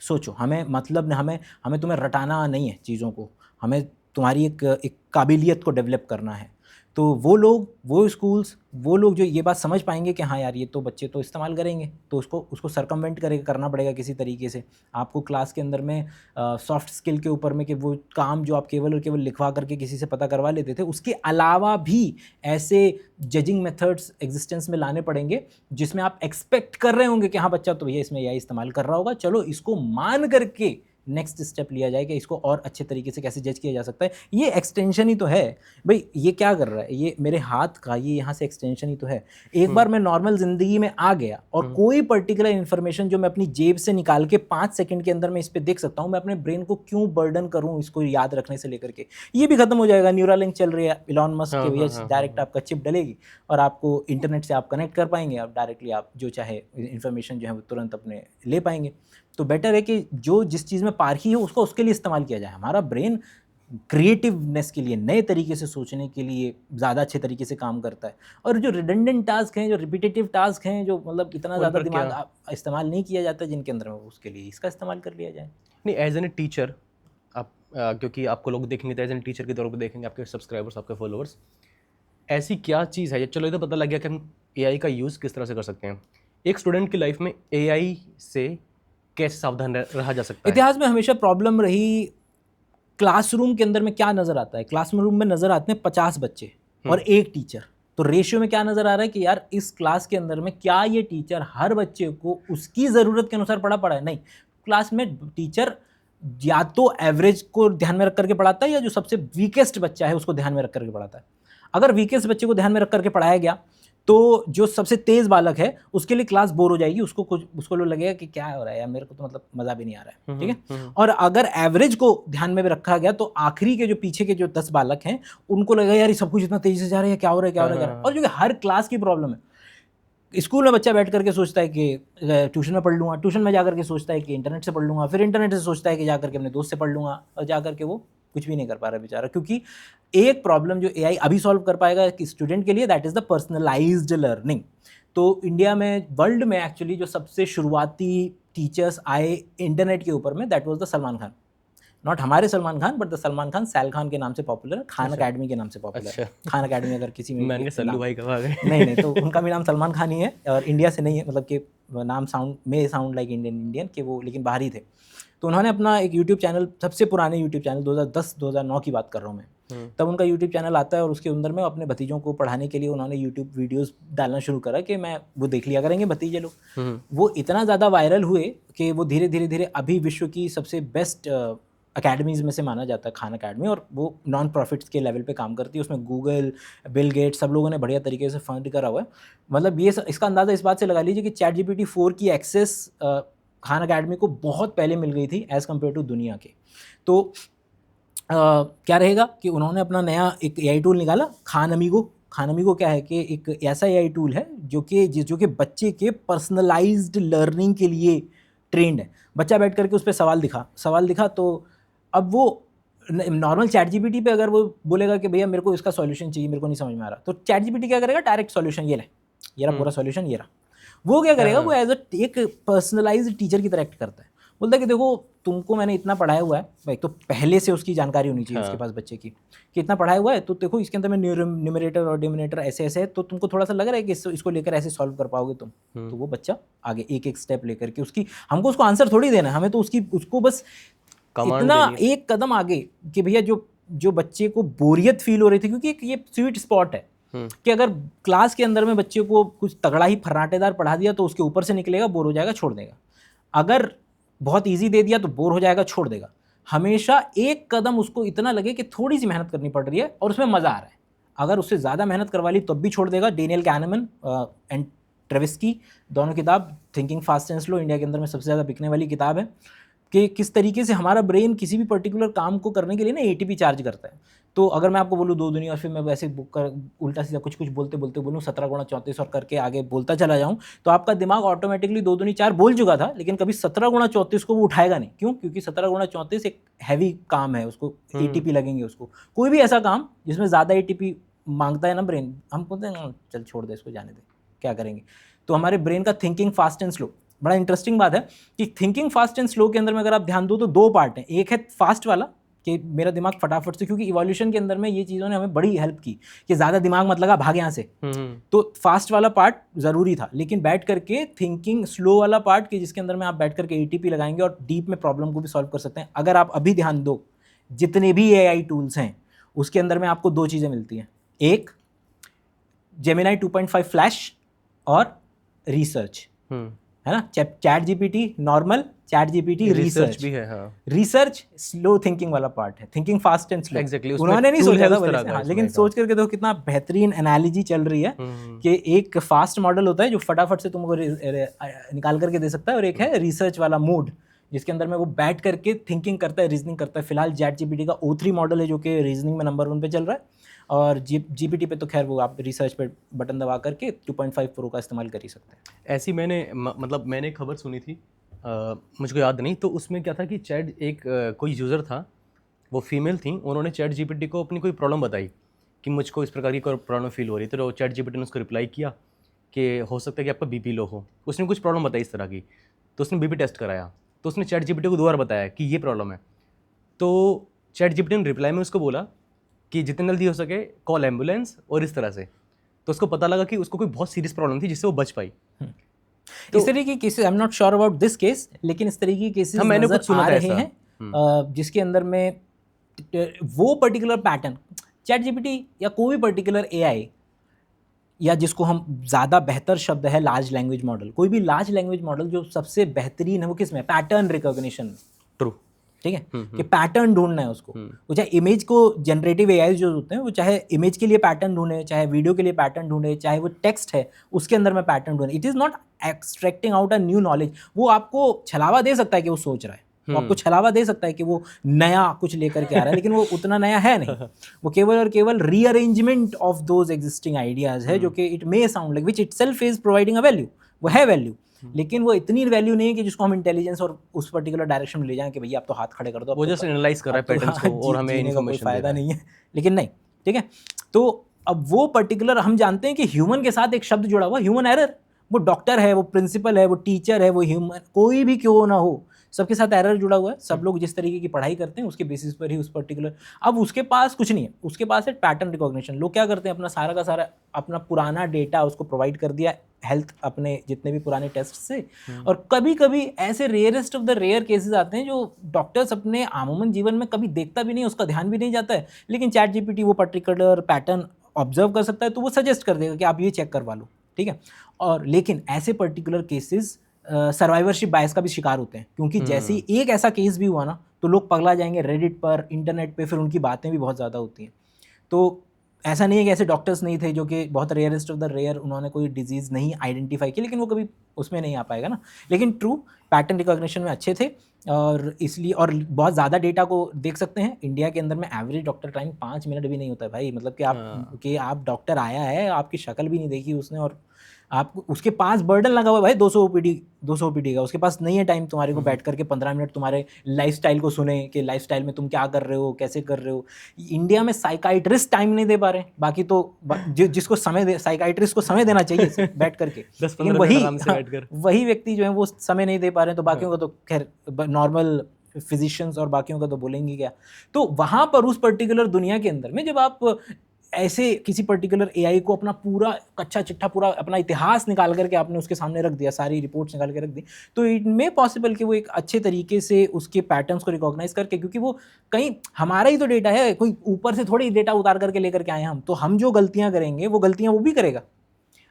सोचो। हमें मतलब हमें हमें तुम्हें रटाना नहीं है चीज़ों को, हमें तुम्हारी एक काबिलियत को डेवलप करना है। तो वो लोग, वो स्कूल्स, वो लोग जो ये बात समझ पाएंगे कि हाँ यार ये तो बच्चे तो इस्तेमाल करेंगे, तो उसको सरकमवेंट करना पड़ेगा किसी तरीके से। आपको क्लास के अंदर में सॉफ्ट स्किल के ऊपर में कि वो काम जो आप केवल और केवल लिखवा करके किसी से पता करवा लेते थे, उसके अलावा भी ऐसे जजिंग मेथड्स एग्जिस्टेंस में लाने पड़ेंगे जिसमें आप एक्सपेक्ट कर रहे होंगे कि हाँ बच्चा तो भैया इसमें एआई इस्तेमाल कर रहा होगा, चलो इसको मान करके नेक्स्ट स्टेप लिया जाए कि इसको और अच्छे तरीके से कैसे जज किया जा सकता है। ये एक्सटेंशन ही तो है भाई। ये क्या कर रहा है, ये मेरे हाथ का, ये यहाँ से एक्सटेंशन ही तो है। एक बार मैं नॉर्मल ज़िंदगी में आ गया और कोई पर्टिकुलर इन्फॉर्मेशन जो मैं अपनी जेब से निकाल के 5 सेकंड के अंदर में इस पर देख सकता हूँ, मैं अपने ब्रेन को क्यों बर्डन करूँ इसको याद रखने से लेकर के। ये भी खत्म हो जाएगा। न्यूरालिंक चल रही है इलॉन मस्क के भैया, डायरेक्ट आपका चिप डलेगी और आपको इंटरनेट से आप कनेक्ट कर पाएंगे, आप डायरेक्टली आप जो चाहे इन्फॉर्मेशन जो है वो तुरंत अपने ले पाएंगे। तो बेटर है कि जो जिस चीज़ में पारखी है उसको उसके लिए इस्तेमाल किया जाए। हमारा ब्रेन क्रिएटिवनेस के लिए, नए तरीके से सोचने के लिए ज़्यादा अच्छे तरीके से काम करता है। और जो रिडंडेंट टास्क हैं, जो रिपीटेटिव टास्क हैं, जो मतलब इतना ज़्यादा दिमाग इस्तेमाल नहीं किया जाता जिनके अंदर में, उसके लिए इसका इस्तेमाल कर लिया जाए। नहीं, एज एन ए टीचर आप क्योंकि आपको लोग देखेंगे तो एज एन टीचर के तौर पर देखेंगे, आपके सब्सक्राइबर्स, आपके फॉलोअर्स, ऐसी क्या चीज़ है, चलो ये तो पता लग गया कि हम एआई का यूज़ किस तरह से कर सकते हैं? एक स्टूडेंट की लाइफ में एआई से कैसे सावधान रहा जा सकता है? इतिहास में हमेशा प्रॉब्लम रही, क्लासरूम के अंदर में क्या नज़र आता है? क्लासरूम में नज़र आते हैं 50 बच्चे और एक टीचर। तो रेशियो में क्या नज़र आ रहा है कि यार इस क्लास के अंदर में क्या ये टीचर हर बच्चे को उसकी ज़रूरत के अनुसार पढ़ा है? नहीं, क्लास में टीचर या तो एवरेज को ध्यान में रख करके पढ़ाता है या जो सबसे वीकेस्ट बच्चा है उसको ध्यान में रख करके पढ़ाता है। अगर वीकेस्ट बच्चे को ध्यान में रख करके पढ़ाया गया तो जो सबसे तेज़ बालक है उसके लिए क्लास बोर हो जाएगी, उसको लगेगा कि क्या हो रहा है यार, मेरे को तो मतलब मज़ा भी नहीं आ रहा है, ठीक है। और अगर एवरेज को ध्यान में रखा गया तो आखिरी के जो पीछे के जो 10 बालक हैं उनको लगेगा यार ये सब कुछ इतना तेज़ी से जा रहा है, क्या हो रहा है। और जो कि हर क्लास की प्रॉब्लम है। स्कूल में बच्चा बैठ करके सोचता है कि ट्यूशन में पढ़ लूँगा, ट्यूशन में जाकर के सोचता है कि इंटरनेट से पढ़ लूँगा, फिर इंटरनेट से सोचता है कि जाकर के अपने दोस्त से पढ़ लूँगा, और जाकर के वो कुछ भी नहीं कर पा रहा बेचारा। क्योंकि एक प्रॉब्लम जो एआई अभी सॉल्व कर पाएगा कि स्टूडेंट के लिए, that is the personalised learning. तो इंडिया में, वर्ल्ड में एक्चुअली जो सबसे शुरुआती टीचर्स आए इंटरनेट के ऊपर में, that was the Salman Khan. Not हमारे सलमान खान, बट द सलमान खान सैल खान के नाम से पॉपुलर, खान अकेडमी के नाम से पॉपुलर। खान अकेडमी अगर किसी में मैंने सल्लू भाई कहा गए। नहीं, तो उनका भी नाम सलमान खान ही है और इंडिया से नहीं है, मतलब कि नाम साउंड लाइक इंडियन कि वो, लेकिन बाहरी थे। तो उन्होंने अपना एक यूट्यूब चैनल, सबसे पुराने यूट्यूब चैनल 2010-2009 की बात कर रहा हूँ मैं, तब उनका यूट्यूब चैनल आता है और उसके अंदर में अपने भतीजों को पढ़ाने के लिए उन्होंने यूट्यूब वीडियोस डालना शुरू करा कि मैं वो देख लिया करेंगे भतीजे लोग। वो इतना ज़्यादा वायरल हुए कि वो धीरे धीरे अभी विश्व की सबसे बेस्ट अकेडमीज़ में से माना जाता है खान अकेडमी, और वो नॉन प्रॉफिट्स के लेवल पे काम करती है। उसमें गूगल, बिल गेट्स, सब लोगों ने बढ़िया तरीके से फंड करा हुआ है। मतलब ये इसका अंदाज़ा इस बात से लगा लीजिए कि ChatGPT 4 की एक्सेस खान अकेडमी को बहुत पहले मिल गई थी एज़ कम्पेयर टू दुनिया के। तो क्या रहेगा कि उन्होंने अपना नया एक AI टूल निकाला, खान अमीगो। खान अमीगो क्या है कि एक ऐसा AI टूल है जो कि बच्चे के पर्सनलाइज्ड लर्निंग के लिए ट्रेंड है। बच्चा बैठ करके उस पर सवाल दिखा तो अब वो नॉर्मल ChatGPT पे अगर वो बोलेगा कि भैया मेरे को इसका सॉल्यूशन चाहिए, मेरे को नहीं समझ में आ रहा, तो ChatGPT क्या करेगा, डायरेक्ट सॉल्यूशन ये रहा पूरा सॉल्यूशन ये रहा। वो क्या करेगा, वो एज एक पर्सनलाइज्ड टीचर की तरह एक्ट करता है। बोलता है कि देखो तुमको मैंने इतना पढ़ाया हुआ है, भाई तो पहले से उसकी जानकारी होनी चाहिए उसके पास बच्चे की कि इतना पढ़ाया हुआ है, तो देखो इसके अंदर में न्यूमरेटर और डिनोमिनेटर ऐसे है, तो तुमको थोड़ा सा लग रहा है कि इसको लेकर ऐसे सॉल्व कर पाओगे तुम। तो वो बच्चा आगे एक स्टेप लेकर के हमको उसको आंसर थोड़ी देना है, हमें तो उसको बस इतना एक कदम आगे कि भैया जो बच्चे को बोरियत फील हो रही थी, क्योंकि ये स्वीट स्पॉट है कि अगर क्लास के अंदर में बच्चे को कुछ तगड़ा ही फर्राटेदार पढ़ा दिया तो उसके ऊपर से निकलेगा, बोर हो जाएगा, छोड़ देगा। अगर बहुत इजी दे दिया तो बोर हो जाएगा, छोड़ देगा। हमेशा एक कदम उसको इतना लगे कि थोड़ी सी मेहनत करनी पड़ रही है और उसमें मज़ा आ रहा है। अगर उससे ज़्यादा मेहनत करवा ली तब भी छोड़ देगा। डेनियल कैनेमन एंड ट्रेविस्की, दोनों किताब, thinking fast and slow, India के अंदर में सबसे ज़्यादा बिकने वाली किताब है कि किस तरीके से हमारा ब्रेन किसी भी पर्टिकुलर काम को करने के लिए ना ATP चार्ज करता है। तो अगर मैं आपको बोलूँ 2 दुनिया, और फिर मैं वैसे उल्टा सीधा कुछ बोलते बोलूँ 17 गुणा 34 और करके आगे बोलता चला जाऊँ, तो आपका दिमाग ऑटोमेटिकली 2 दूनी 4 बोल चुका था, लेकिन कभी 17 गुणा 34 को वो उठाएगा नहीं। क्यों? क्योंकि 17 गुणा 34 एक हैवी काम है, उसको ATP लगेंगे उसको। कोई भी ऐसा काम जिसमें ज़्यादा ATP मांगता है ना ब्रेन, हम बोलते हैं चल छोड़ दे इसको, जाने दे, क्या करेंगे। तो हमारे ब्रेन का थिंकिंग फास्ट एंड स्लो, बड़ा इंटरेस्टिंग बात है कि थिंकिंग फास्ट एंड स्लो के अंदर में अगर आप ध्यान दो तो 2 पार्ट हैं। एक है फास्ट वाला कि मेरा दिमाग फटाफट से, क्योंकि इवोल्यूशन के अंदर में ये चीज़ों ने हमें बड़ी हेल्प की कि ज़्यादा दिमाग मत लगा, भाग यहाँ से। तो फास्ट वाला पार्ट ज़रूरी था, लेकिन बैठ करके थिंकिंग स्लो वाला पार्ट कि जिसके अंदर में आप बैठ करके ATP लगाएंगे और डीप में प्रॉब्लम को भी सॉल्व कर सकते हैं। अगर आप अभी ध्यान दो, जितने भी AI टूल्स हैं उसके अंदर में आपको 2 चीज़ें मिलती हैं, एक जेमिनाई 2.5 फ्लैश और रिसर्च, है ना। ChatGPT नॉर्मल, ChatGPT रिसर्च भी है। हाँ, रिसर्च स्लो थिंकिंग वाला पार्ट है, thinking fast and slow. Exactly, उन्होंने नहीं सोचा था, हाँ, लेकिन सोच करके देखो कितना बेहतरीन एनालॉजी चल रही है कि एक फास्ट मॉडल होता है जो फटाफट से तुमको निकाल करके दे सकता है, और एक है रिसर्च वाला मोड जिसके अंदर में वो बैठ करके थिंकिंग करता है, रीजनिंग करता है। फिलहाल ChatGPT का O3 मॉडल है जो कि रीजनिंग में नंबर 1 पे चल रहा है, और GPT पे तो खैर वो आप रिसर्च पे बटन दबा करके 2.5 प्रो का इस्तेमाल कर ही सकते हैं। ऐसी मैंने खबर सुनी थी, मुझको याद नहीं, तो उसमें क्या था कि कोई यूज़र था, वो फीमेल थी, उन्होंने ChatGPT को अपनी कोई प्रॉब्लम बताई कि मुझको इस प्रकार की कोई प्रॉब्लम फील हो रही, तो ChatGPT ने उसको रिप्लाई किया कि हो सकता है कि आपका BP लो हो। उसने कुछ प्रॉब्लम बताई इस तरह की, तो उसने BP टेस्ट कराया, तो उसने ChatGPT को 2 बार बताया कि ये प्रॉब्लम है। तो ChatGPT ने रिप्लाई में उसको बोला कि जितनी जल्दी हो सके कॉल एम्बुलेंस, और इस तरह से। तो उसको पता लगा कि उसको कोई बहुत सीरियस प्रॉब्लम थी जिससे वो बच पाई। इस तरह की cases, I am not sure about this case, लेकिन इस तरह की केसेस मैंने नजर कुछ सुना आ था रहे ऐसा। हैं जिसके अंदर में वो पर्टिकुलर पैटर्न, चैट जीपीटी या कोई भी पर्टिकुलर एआई, या जिसको हम ज़्यादा बेहतर शब्द है लार्ज लैंग्वेज मॉडल, कोई भी लार्ज लैंग्वेज मॉडल जो सबसे बेहतरीन है वो किस में, पैटर्न रिकॉग्निशन में। ट्रू। ठीक है, कि पैटर्न ढूंढना है उसको। वो चाहे इमेज को, जनरेटिव एआई जो होते हैं वो चाहे इमेज के लिए पैटर्न ढूंढे, चाहे वीडियो के लिए पैटर्न ढूंढे, चाहे वो टेक्स्ट है उसके अंदर में पैटर्न ढूंढे। It is not extracting out a new knowledge. वो आपको छलावा दे सकता है कि वो सोच रहा है, वो आपको छलावा दे सकता है कि वो नया कुछ लेकर के आ रहा है, लेकिन वो उतना नया है नहीं। वो केवल और केवल rearrangement of those existing ideas है, जो कि it may sound like which itself is providing a value, वो है वैल्यू, लेकिन वो इतनी वैल्यू नहीं है कि जिसको हम इंटेलिजेंस और उस पर्टिकुलर डायरेक्शन में ले जाएं कि भैया आप तो हाथ खड़े कर दो, वो जस्ट एनालाइज कर रहा है पैटर्न्स को और हमें जीने का कोई इन्फॉर्मेशन दे फायदा रहा है। नहीं है, लेकिन नहीं। ठीक है, तो अब वो पर्टिकुलर हम जानते हैं कि ह्यूमन के साथ एक शब्द जुड़ा हुआ, ह्यूमन एरर। वो डॉक्टर है, वो प्रिंसिपल है, वो टीचर है, वो ह्यूमन कोई भी क्यों ना हो, सबके साथ एरर जुड़ा हुआ है। सब लोग जिस तरीके की पढ़ाई करते हैं उसके बेसिस पर ही उस पर्टिकुलर, अब उसके पास कुछ नहीं है, उसके पास है पैटर्न रिकॉग्निशन। लोग क्या करते हैं, अपना सारा का सारा अपना पुराना डेटा उसको प्रोवाइड कर दिया, हेल्थ अपने जितने भी पुराने टेस्ट से। और कभी कभी ऐसे rarest of the rare cases आते हैं जो डॉक्टर्स अपने आमूमन जीवन में कभी देखता भी नहीं, उसका ध्यान भी नहीं जाता है, लेकिन चैट जीपीटी वो पर्टिकुलर पैटर्न ऑब्जर्व कर सकता है, तो वो सजेस्ट कर देगा कि आप ये चेक करवा लो। ठीक है, और लेकिन ऐसे पर्टिकुलर केसेस सर्वाइवरशिप बायस का भी शिकार होते हैं, क्योंकि जैसे ही एक ऐसा केस भी हुआ ना तो लोग पगला जाएंगे रेडिट पर, इंटरनेट पे, फिर उनकी बातें भी बहुत ज़्यादा होती हैं। तो ऐसा नहीं है कि ऐसे डॉक्टर्स नहीं थे जो कि बहुत रेयरेस्ट ऑफ द रेयर, उन्होंने कोई डिजीज़ नहीं आइडेंटिफाई की, लेकिन वो कभी उसमें नहीं आ पाएगा ना। लेकिन ट्रू पैटर्न रिकॉग्निशन में अच्छे थे, और इसलिए और बहुत ज़्यादा डेटा को देख सकते हैं। इंडिया के अंदर में एवरेज डॉक्टर टाइम 5 मिनट भी नहीं होता है भाई, मतलब कि आप डॉक्टर आया है, आपकी शक्ल भी नहीं देखी उसने, और आपको उसके पास बर्डन लगा हुआ है भाई 200 ओपीडी का, उसके पास नहीं है टाइम तुम्हारे को बैठ करके 15 मिनट तुम्हारे लाइफस्टाइल को सुने कि लाइफस्टाइल में तुम क्या कर रहे हो, कैसे कर रहे हो। इंडिया में साइकाइट्रिस्ट टाइम नहीं दे पा रहे, बाकी तो जिसको साइकाइट्रिस्ट को समय देना चाहिए बैठ करके 10-15 मिनट आराम से बैठकर, वही व्यक्ति जो है वो समय नहीं दे पा रहे हैं, तो बाकियों का तो खैर नॉर्मल फिजिशियंस और बाकियों का तो बोलेंगे क्या। तो वहाँ पर उस पर्टिकुलर दुनिया के अंदर में जब आप ऐसे किसी पर्टिकुलर एआई को अपना पूरा कच्चा चिट्ठा, पूरा अपना इतिहास निकाल करके आपने उसके सामने रख दिया, सारी रिपोर्ट्स निकाल के रख दी, तो इट मे पॉसिबल कि वो एक अच्छे तरीके से उसके पैटर्न्स को रिकॉग्नाइज करके, क्योंकि वो कहीं हमारा ही तो डेटा है, कोई ऊपर से थोड़ी डेटा उतार करके लेकर के आए हम, तो हम जो गलतियां करेंगे वो गलतियां वो भी करेगा।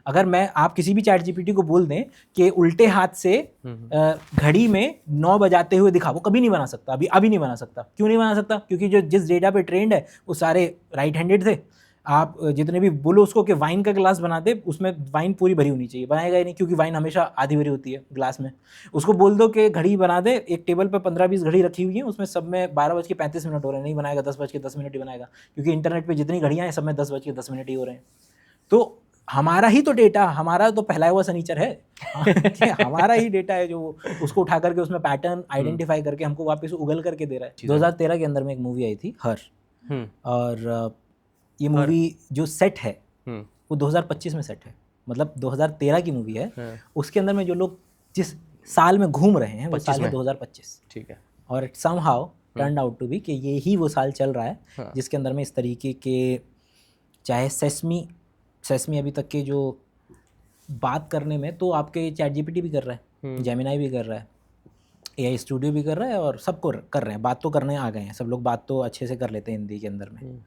अगर आप किसी भी चैट जीपीटी को बोल दें कि उल्टे हाथ से घड़ी में 9 बजाते हुए दिखा, वो कभी नहीं बना सकता, अभी नहीं बना सकता। क्यों नहीं बना सकता? क्योंकि जो जिस डेटा पे ट्रेंड है वो सारे राइट हैंडेड थे। आप जितने भी बोलो उसको कि वाइन का ग्लास बना दे, उसमें वाइन पूरी भरी होनी चाहिए, बनाएगा ही नहीं, क्योंकि वाइन हमेशा आधी भरी होती है ग्लास में। उसको बोल दो कि घड़ी बना दे, एक टेबल पर 15-20 घड़ी रखी हुई है, उसमें सब में 12:35 हो रहे हैं, नहीं बनाएगा, 10:10 ही बनाएगा, क्योंकि इंटरनेट पर जितनी घड़ियाँ हैं सब में 10:10 ही हो रहे हैं। तो हमारा ही तो डेटा, हमारा तो फैलाया हुआ सनीचर है कि हमारा ही डेटा है जो उसको उठा करके उसमें पैटर्न आइडेंटिफाई करके हमको वापस उगल करके दे रहा है। 2013 के अंदर में एक मूवी आई थी हर, और ये मूवी जो सेट है वो 2025 में सेट है, मतलब 2013 की मूवी है। उसके अंदर में जो लोग जिस साल में घूम रहे हैं वो साल है 2025। ठीक है, और it somehow turned out to be कि ये ही वो साल चल रहा है जिसके अंदर में इस तरीके के, चाहे सेस्मी अभी तक के जो बात करने में तो आपके चैट जीपीटी भी कर रहा है, जेमिनाई भी कर रहा है, एआई स्टूडियो भी कर रहा है, और सबको कर रहे हैं, बात तो करने आ गए हैं सब लोग, बात तो अच्छे से कर लेते हैं हिंदी के अंदर में।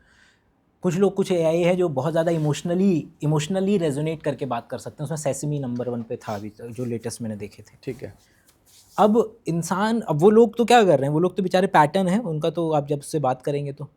कुछ एआई है जो बहुत ज़्यादा इमोशनली रेजोनेट करके बात कर सकते हैं, उसमें सेसमी नंबर 1 पे था अभी जो लेटेस्ट मैंने देखे थे। ठीक है, अब वो लोग तो क्या कर रहे हैं, वो लोग तो बेचारे पैटर्न हैं उनका, तो आप जब से बात करेंगे तो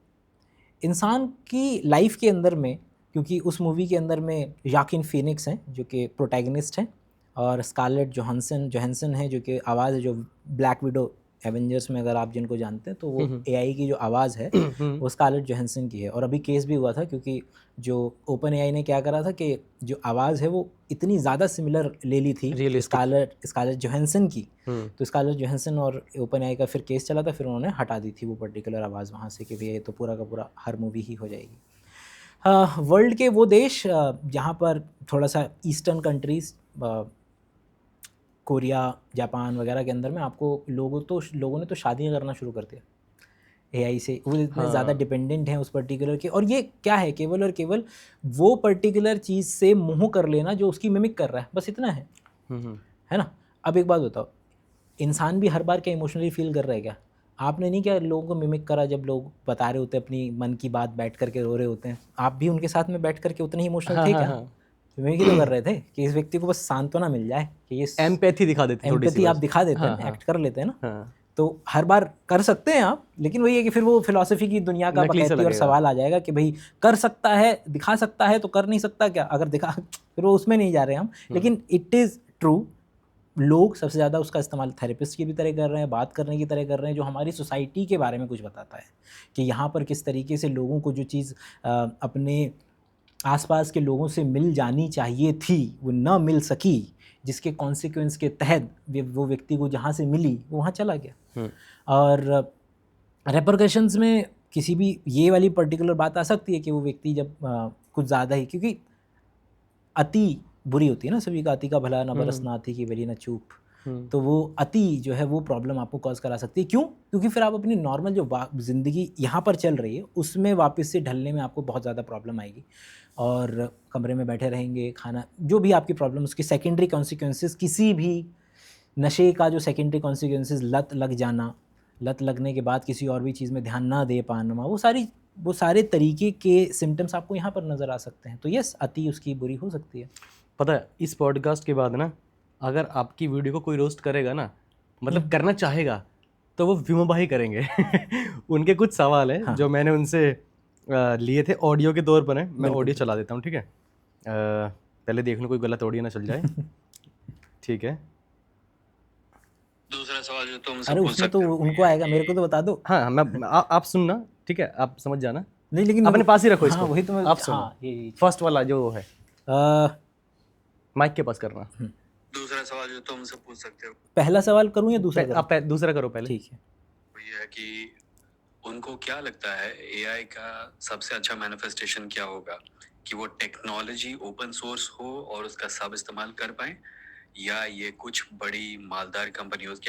इंसान की लाइफ के अंदर में, क्योंकि उस मूवी के अंदर में याकिन फीनिक्स हैं जो कि प्रोटैगनिस्ट हैं, और स्कारलेट जोहानसन है जो कि आवाज़ है, जो ब्लैक विडो एवेंजर्स में अगर आप जिनको जानते हैं तो वो एआई की जो आवाज़ है वो स्कारलेट जोहानसन की है। और अभी केस भी हुआ था, क्योंकि जो ओपन एआई ने क्या करा था कि जो आवाज़ है वो इतनी ज़्यादा सिमिलर ले ली थी स्कारलेट जोहानसन की, तो स्कारलेट जोहानसन और ओपन एआई का फिर केस चला था, फिर उन्होंने हटा दी थी वो पर्टिकुलर आवाज़ वहाँ से कि भैया ये तो पूरा का पूरा हर मूवी ही हो जाएगी। वर्ल्ड के वो देश जहाँ पर थोड़ा सा ईस्टर्न कंट्रीज़, कोरिया, जापान वगैरह के अंदर में आपको लोगों ने तो शादियाँ करना शुरू कर दिया। एआई से, वो इतने ज़्यादा डिपेंडेंट हैं उस पर्टिकुलर के। और ये क्या है, केवल और केवल वो पर्टिकुलर चीज़ से मोह कर लेना जो उसकी मिमिक कर रहा है, बस इतना है। है ना? अब एक बात बताओ, इंसान भी हर बार क्या इमोशनली फील कर रहा है क्या? आपने नहीं क्या लोगों को मिमिक करा जब लोग बता रहे होते हैं अपनी मन की बात, बैठ करके रो रहे होते हैं, आप भी उनके साथ में बैठ करके उतने ही इमोशनल थे क्या? मिमिक ही तो कर रहे थे कि इस व्यक्ति को बस सांत्वना मिल जाए, कि ये एम्पैथी दिखा देते थोड़ी सी एम्पैथी आप बस। दिखा देते हैं, एक्ट कर लेते हैं ना। तो हर बार कर सकते हैं आप, लेकिन वही है कि फिर वो फिलॉसफी की दुनिया का नकली सा बकैती और लगेगा। सवाल आ जाएगा कि भाई कर सकता है, दिखा सकता है तो कर नहीं सकता क्या? अगर दिखा फिर वो उसमें नहीं जा रहे हम, लेकिन इट इज़ ट्रू, लोग सबसे ज़्यादा उसका इस्तेमाल थेरेपिस्ट की भी तरह कर रहे हैं, बात करने की तरह कर रहे हैं, जो हमारी सोसाइटी के बारे में कुछ बताता है कि यहाँ पर किस तरीके से लोगों को जो चीज़ अपने आसपास के लोगों से मिल जानी चाहिए थी वो ना मिल सकी, जिसके कॉन्सिक्वेंस के तहत वो व्यक्ति को जहाँ से मिली वो वहाँ चला गया। और रेपरकशंस में किसी भी ये वाली पर्टिकुलर बात आ सकती है कि वो व्यक्ति जब कुछ ज़्यादा ही, क्योंकि अति बुरी होती है ना, सभी का अति का भला, ना बरस ना अति की बेली ना चूप, तो वो अति जो है वो प्रॉब्लम आपको कॉज करा सकती है। क्यों? क्योंकि फिर आप अपनी नॉर्मल जो ज़िंदगी यहाँ पर चल रही है उसमें वापस से ढलने में आपको बहुत ज़्यादा प्रॉब्लम आएगी, और कमरे में बैठे रहेंगे, खाना जो भी आपकी प्रॉब्लम, उसकी सेकेंडरी कॉन्सिक्वेंसेस, किसी भी नशे का जो सेकेंडरी कॉन्सिक्वेंसेस, लत लग जाना, लत लगने के बाद किसी और भी चीज़ में ध्यान ना दे पाना, वो सारे तरीके के सिम्टम्स आपको यहाँ पर नज़र आ सकते हैं। तो यस, अति उसकी बुरी हो सकती है। पता है, इस पॉडकास्ट के बाद ना अगर आपकी वीडियो को कोई रोस्ट करेगा ना, मतलब करना चाहेगा, तो वो विमो भाई करेंगे। उनके कुछ सवाल हैं जो मैंने उनसे लिए थे, ऑडियो के तौर पर है। मैं ऑडियो चला देता हूँ, ठीक है? पहले देख लो कोई गलत ऑडियो ना चल जाए। ठीक है। दूसरा सवाल जो तुमसे अरे पूछ उसमें सकते तो हो उनको आएगा, मेरे को तो बता दो। हाँ, आप सुनना, ठीक है? आप समझ जाना, नहीं लेकिन अपने पास ही रखो इसको। हाँ, वही तो मैं, आप सुनो। हाँ, ये फर्स्ट वाला जो है माइक के पास करना। दूसरा सवाल जो तुमसे पूछ सकते हो, पहला सवाल करूँ या दूसरा करूँ? आप दूसरा करो पहले। ठीक है। वो ये है कि उनको क्या लगता है एआई का सबसे अच्छा मैनिफेस्टेशन क्या होगा, कि वो टेक्नोलॉजी ओपन सोर्स हो और उसका सब इस्तेमाल कर पाए, या ये कुछ बड़ी मालदार कंपनीज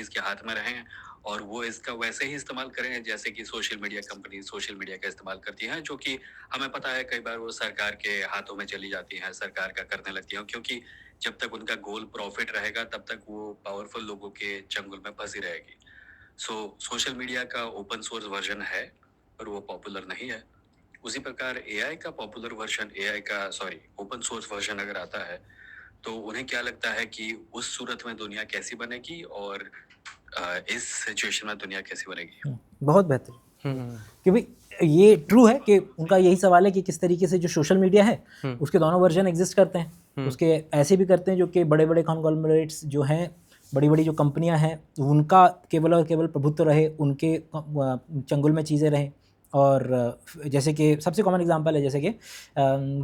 के हाथ में रहें और वो इसका वैसे ही इस्तेमाल करें जैसे कि social media company social media का इस्तेमाल करती हैं, जो कि हमें पता है कई बार वो सरकार के हाथों में चली जाती हैं, सरकार का करने लगती हैं, क्योंकि जब तक उनका गोल प्रॉफिट रहेगा तब तक वो पावरफुल लोगों के चंगुल में फंसी रहेगी। सोशल मीडिया का ओपन सोर्स वर्जन है पर वो पॉपुलर नहीं है। उसी प्रकार एआई का ओपन सोर्स वर्जन अगर आता है तो उन्हें क्या लगता है कि उस सूरत में दुनिया कैसी बनेगी और इस सिचुएशन में दुनिया कैसी बनेगी? बहुत बेहतर। कि भाई ये ट्रू है कि उनका यही सवाल है कि किस तरीके से जो सोशल मीडिया है उसके दोनों वर्जन एग्जिस्ट करते हैं, उसके ऐसे भी करते हैं जो कि बड़े बड़े कॉन्ग्लोमरेट्स जो हैं, बड़ी बड़ी जो कंपनियां हैं, उनका केवल और केवल प्रभुत्व रहे, उनके चंगुल में चीज़ें रहें। और जैसे कि सबसे कॉमन एग्जांपल है जैसे कि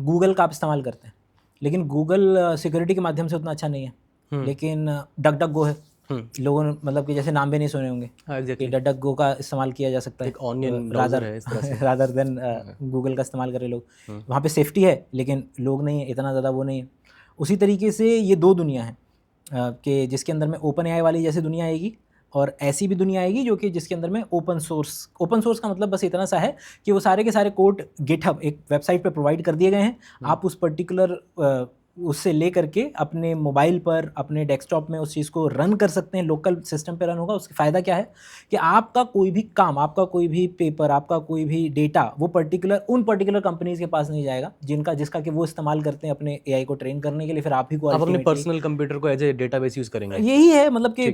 गूगल का आप इस्तेमाल करते हैं, लेकिन गूगल सिक्योरिटी के माध्यम से उतना अच्छा नहीं है, लेकिन डक डक गो है। लोगों ने मतलब कि जैसे नाम भी नहीं सुने होंगे कि डक डक गो का इस्तेमाल किया जा सकता है, रादर देन गूगल का इस्तेमाल करें लोग। वहाँ पे सेफ्टी है लेकिन लोग नहीं है, इतना ज़्यादा वो नहीं है। उसी तरीके से ये दो दुनिया है कि जिसके अंदर में ओपन एआई वाली जैसी दुनिया आएगी और ऐसी भी दुनिया आएगी जो कि जिसके अंदर में ओपन सोर्स का मतलब बस इतना सा है कि वो सारे के सारे कोड गिटहब एक वेबसाइट पे प्रोवाइड कर दिए गए हैं। आप उस पर्टिकुलर उससे ले करके अपने मोबाइल पर, अपने डेस्कटॉप में उस चीज़ को रन कर सकते हैं, लोकल सिस्टम पे रन होगा। उसका फ़ायदा क्या है कि आपका कोई भी काम, आपका कोई भी पेपर, आपका कोई भी डेटा वो उन पर्टिकुलर कंपनीज़ के पास नहीं जाएगा जिसका कि वो इस्तेमाल करते हैं अपने एआई को ट्रेन करने के लिए। फिर आप ही को अपने पर्सनल कंप्यूटर को एज ए डेटाबेस यूज़ करेंगे। यही है मतलब कि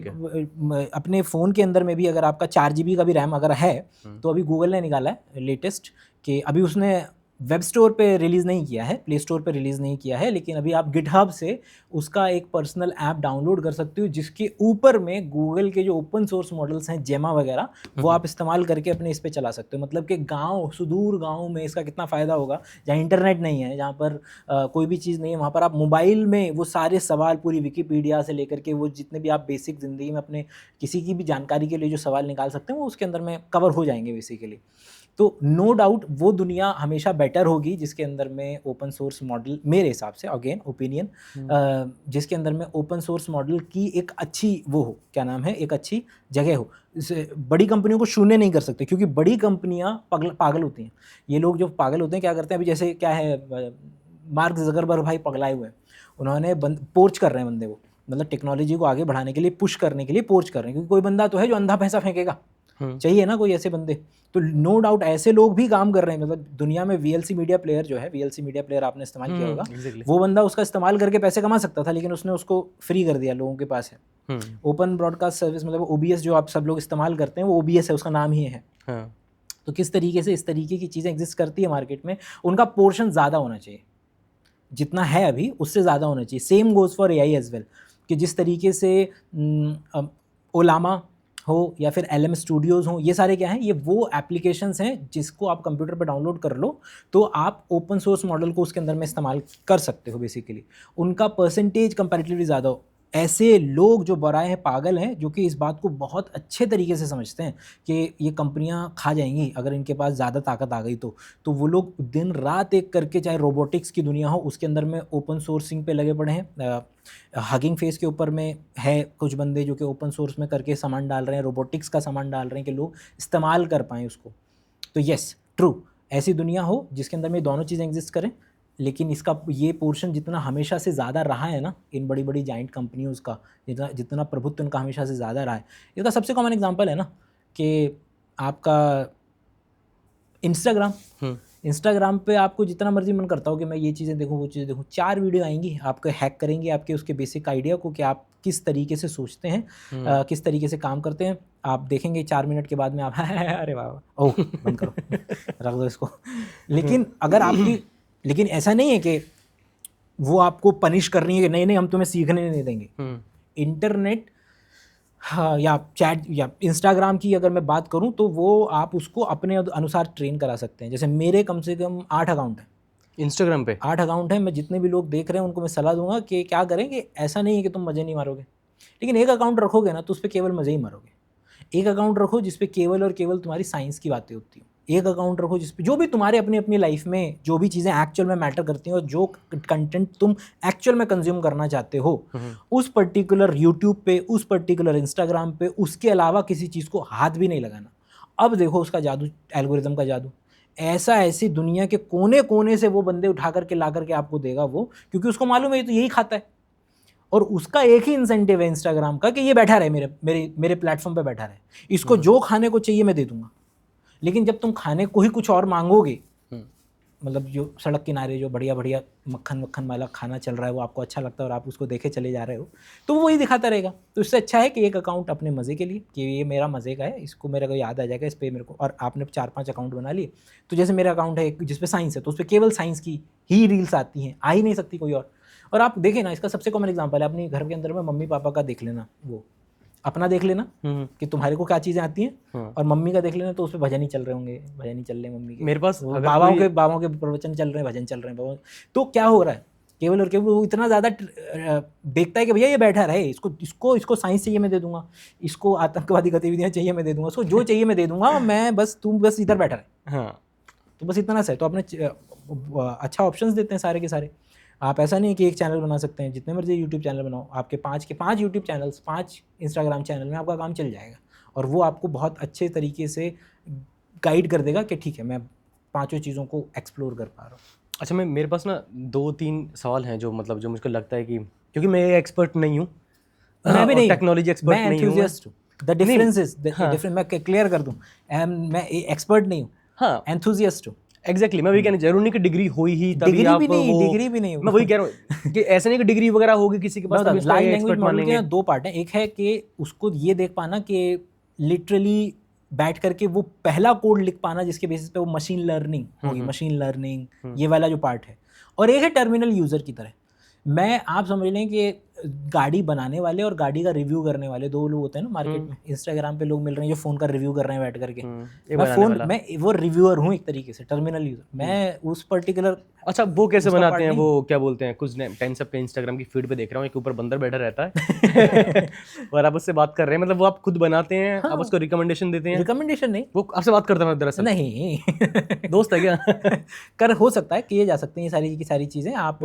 अपने फ़ोन के अंदर में भी अगर आपका 4 GB का भी रैम अगर है तो अभी गूगल ने निकाला है लेटेस्ट कि अभी उसने वेब स्टोर पे रिलीज़ नहीं किया है, प्ले स्टोर पे रिलीज़ नहीं किया है, लेकिन अभी आप गिटहब से उसका एक पर्सनल ऐप डाउनलोड कर सकते हो जिसके ऊपर में गूगल के जो ओपन सोर्स मॉडल्स हैं, जेमा वगैरह, वो आप इस्तेमाल करके अपने इस पे चला सकते हो। मतलब कि सुदूर गाँव में इसका कितना फ़ायदा होगा, जहाँ इंटरनेट नहीं है, जहाँ पर कोई भी चीज़ नहीं है, वहाँ पर आप मोबाइल में वो सारे सवाल, पूरी विकीपीडिया से लेकर के वो जितने भी आप बेसिक ज़िंदगी में अपने किसी की भी जानकारी के लिए जो सवाल निकाल सकते हैं वो उसके अंदर में कवर हो जाएंगे बेसिकली। तो नो डाउट वो दुनिया हमेशा बेटर होगी जिसके अंदर में ओपन सोर्स मॉडल, मेरे हिसाब से अगेन ओपिनियन, जिसके अंदर में ओपन सोर्स मॉडल की एक अच्छी वो हो, क्या नाम है, एक अच्छी जगह हो। बड़ी कंपनियों को शून्य नहीं कर सकते, क्योंकि बड़ी कंपनियां पागल होती हैं। ये लोग जो पागल होते हैं क्या करते हैं, अभी जैसे क्या है, मार्क ज़करबर्ग भाई पगलाए हुए हैं, उन्होंने पोर्च कर रहे हैं बंदे को, मतलब टेक्नोलॉजी को आगे बढ़ाने के लिए, पुश करने के लिए पोर्च कर रहे हैं, क्योंकि कोई बंदा तो है जो अंधा पैसा फेंकेगा, चाहिए ना कोई ऐसे बंदे। तो नो डाउट ऐसे लोग भी काम कर रहे हैं, मतलब दुनिया में VLC मीडिया प्लेयर जो है, VLC मीडिया प्लेयर आपने इस्तेमाल किया होगा, वो बंदा उसका इस्तेमाल करके पैसे कमा सकता था, लेकिन उसने उसको फ्री कर दिया, लोगों के पास है। ओपन ब्रॉडकास्ट सर्विस मतलब OBS जो आप सब लोग इस्तेमाल करते हैं, वो OBS है, उसका नाम ही है। तो किस तरीके से इस तरीके की चीज़ें एग्जिस्ट करती है मार्केट में, उनका पोर्शन ज़्यादा होना चाहिए, जितना है अभी उससे ज़्यादा होना चाहिए। Same goes for AI as well, कि जिस तरीके से ओलामा हो या फिर LM स्टूडियोज़ हो, ये सारे क्या हैं, ये वो एप्लीकेशंस हैं जिसको आप कंप्यूटर पर डाउनलोड कर लो तो आप ओपन सोर्स मॉडल को उसके अंदर में इस्तेमाल कर सकते हो। बेसिकली उनका परसेंटेज कंपैरेटिवली ज़्यादा हो। ऐसे लोग जो बराए हैं, पागल हैं, जो कि इस बात को बहुत अच्छे तरीके से समझते हैं कि ये कंपनियां खा जाएंगी अगर इनके पास ज़्यादा ताकत आ गई तो वो लोग दिन रात एक करके, चाहे रोबोटिक्स की दुनिया हो उसके अंदर में ओपन सोर्सिंग पे लगे पड़े हैं। हगिंग फेस के ऊपर में है कुछ बंदे जो कि ओपन सोर्स में करके सामान डाल रहे हैं, रोबोटिक्स का सामान डाल रहे हैं कि लोग इस्तेमाल कर पाएँ उसको। तो येस, ट्रू, ऐसी दुनिया हो जिसके अंदर में दोनों चीज़ें एग्जिस्ट करें, लेकिन इसका ये पोर्शन जितना हमेशा से ज़्यादा रहा है ना, इन बड़ी बड़ी जाइंट कंपनियों का जितना प्रभुत्व उनका हमेशा से ज़्यादा रहा है। इसका सबसे कॉमन एग्जांपल है ना कि आपका इंस्टाग्राम पे आपको जितना मर्जी मन करता हो कि मैं ये चीज़ें देखूँ, वो चीज़ें देखूँ, 4 वीडियो आएंगी, आपको हैक करेंगे आपके उसके बेसिक आइडिया को कि आप किस तरीके से सोचते हैं, किस तरीके से काम करते हैं। आप देखेंगे 4 मिनट के बाद में आप अरे वाह, ओह बंद करो रख दो इसको। लेकिन अगर आपकी, लेकिन ऐसा नहीं है कि वो आपको पनिश कर रही है कि नहीं हम तुम्हें सीखने नहीं देंगे। इंटरनेट, हाँ, या चैट या इंस्टाग्राम की अगर मैं बात करूं तो वो आप उसको अपने अनुसार ट्रेन करा सकते हैं। जैसे मेरे कम से कम 8 अकाउंट हैं इंस्टाग्राम पे, 8 अकाउंट हैं। मैं जितने भी लोग देख रहे हैं उनको मैं सलाह दूंगा कि क्या करें, कि ऐसा नहीं है कि तुम मज़े नहीं मारोगे, लेकिन एक अकाउंट रखोगे ना तो उस पर केवल मज़े ही मारोगे। एक अकाउंट रखो जिस पे केवल और केवल तुम्हारी साइंस की बातें होती हैं। एक अकाउंट रखो जिस पे जो भी तुम्हारे अपनी लाइफ में जो भी चीज़ें एक्चुअल में मैटर करती हैं और जो कंटेंट तुम एक्चुअल में कंज्यूम करना चाहते हो, उस पर्टिकुलर यूट्यूब पे, उस पर्टिकुलर इंस्टाग्राम पे, उसके अलावा किसी चीज़ को हाथ भी नहीं लगाना। अब देखो उसका जादू, एल्गोरिदम का जादू, ऐसी दुनिया के कोने कोने से वो बंदे उठा करके ला करके आपको देगा वो, क्योंकि उसको मालूम है ये तो यही खाता है और उसका एक ही इंसेंटिव है इंस्टाग्राम का कि ये बैठा रहे मेरे प्लेटफॉर्म पे बैठा रहे, इसको जो खाने को चाहिए मैं दे दूंगा। लेकिन जब तुम खाने को ही कुछ और मांगोगे, मतलब जो सड़क किनारे जो बढ़िया बढ़िया मक्खन वाला खाना चल रहा है वो आपको अच्छा लगता है और आप उसको देखे चले जा रहे हो, तो वो वही दिखाता रहेगा। तो इससे अच्छा है कि एक अकाउंट अपने मज़े के लिए, कि ये मेरा मज़े का है, इसको मेरे को याद आ जाएगा, इस पर मेरे को, और आपने 4-5 अकाउंट बना लिए। तो जैसे मेरा अकाउंट है जिस पे साइंस है तो उस पर केवल साइंस की ही रील्स आती हैं, आ ही नहीं सकती कोई और आप देखें ना, इसका सबसे कॉमन एग्जांपल है, अपने घर के अंदर में मम्मी पापा का देख लेना, वो अपना देख लेना कि तुम्हारे को क्या चीज़ें आती हैं, और मम्मी का देख लेना तो उस पर भजन ही चल रहे होंगे, भजन ही चल रहे हैं मम्मी के, मेरे पास बाबाओं के प्रवचन चल रहे हैं, भजन चल रहे हैं। तो क्या हो रहा है, केवल और केवल वो इतना ज़्यादा देखता है कि भैया ये बैठा रहे, इसको साइंस चाहिए मैं दे दूंगा, इसको आतंकवादी गतिविधियाँ चाहिए मैं दे दूंगा, उसको जो चाहिए मैं दे दूंगा, मैं बस तुम बस इधर बैठा रहे। हाँ, तो बस इतना सा है। तो अपने अच्छा ऑप्शंस देते हैं सारे के सारे। आप ऐसा नहीं है कि एक चैनल बना सकते हैं, जितने मर्जी यूट्यूब चैनल बनाओ, आपके 5 यूट्यूब चैनल्स, 5 इंस्टाग्राम चैनल में आपका काम चल जाएगा, और वो आपको बहुत अच्छे तरीके से गाइड कर देगा कि ठीक है मैं 5 चीज़ों को एक्सप्लोर कर पा रहा हूँ। अच्छा, मेरे पास ना 2-3 सवाल हैं जो मतलब जो मुझको लगता है कि, क्योंकि मैं एक्सपर्ट नहीं हूँ, मैं भी नहीं, टेक्नोलॉजी एक्सपर्ट नहीं हूँ, द डिफरेंस इज डिफरेंट। मैं क्लियर कर दूँ, मैं एक्सपर्ट नहीं हूँ, हाँ, एंथुसियास्ट हूँ। एग्जैक्टली, मैं वही कहना, जरूरी नहीं कि डिग्री हुई ही तभी आप डिग्री भी नहीं, मैं वही कह रहा हूँ कि ऐसा नहीं कि डिग्री वगैरह होगी किसी के पास तभी उसको एक्सपर्ट मानेंगे। के 2 पार्ट हैं, एक है कि उसको ये देख पाना कि लिटरली बैठ करके वो पहला कोड लिख पाना जिसके बेसिस पे वो मशीन लर्निंग होगी, मशीन लर्निंग ये वाला जो पार्ट है, और एक है टर्मिनल यूज़र की तरह। मैं आप समझ लें कि गाड़ी बनाने वाले और गाड़ी का रिव्यू करने वाले दो लोग होते हैं ना मार्केट में। इंस्टाग्राम पे लोग मिल रहे हैं जो फ़ोन का रिव्यू कर रहे हैं बैठ करके। मैं वो रिव्यूअर हूँ एक तरीके से, टर्मिनल यूज़र। मैं उस पर्टिकुलर अच्छा वो कैसे बनाते हैं, वो क्या बोलते हैं, कुछ टाइम से आपके इंस्टाग्राम की फीड पे देख रहा हूँ, एक ऊपर बंदर बैठा रहता है और आप उससे बात कर रहे हैं, मतलब वो आप खुद बनाते हैं? हाँ, आप उसको रिकमेंडेशन देते हैं? रिकमेंडेशन नहीं, वो आपसे बात करता है दरअसल? नहीं दोस्त है क्या? कर हो सकता है, किए जा सकते हैं ये सारी चीज़ें। आप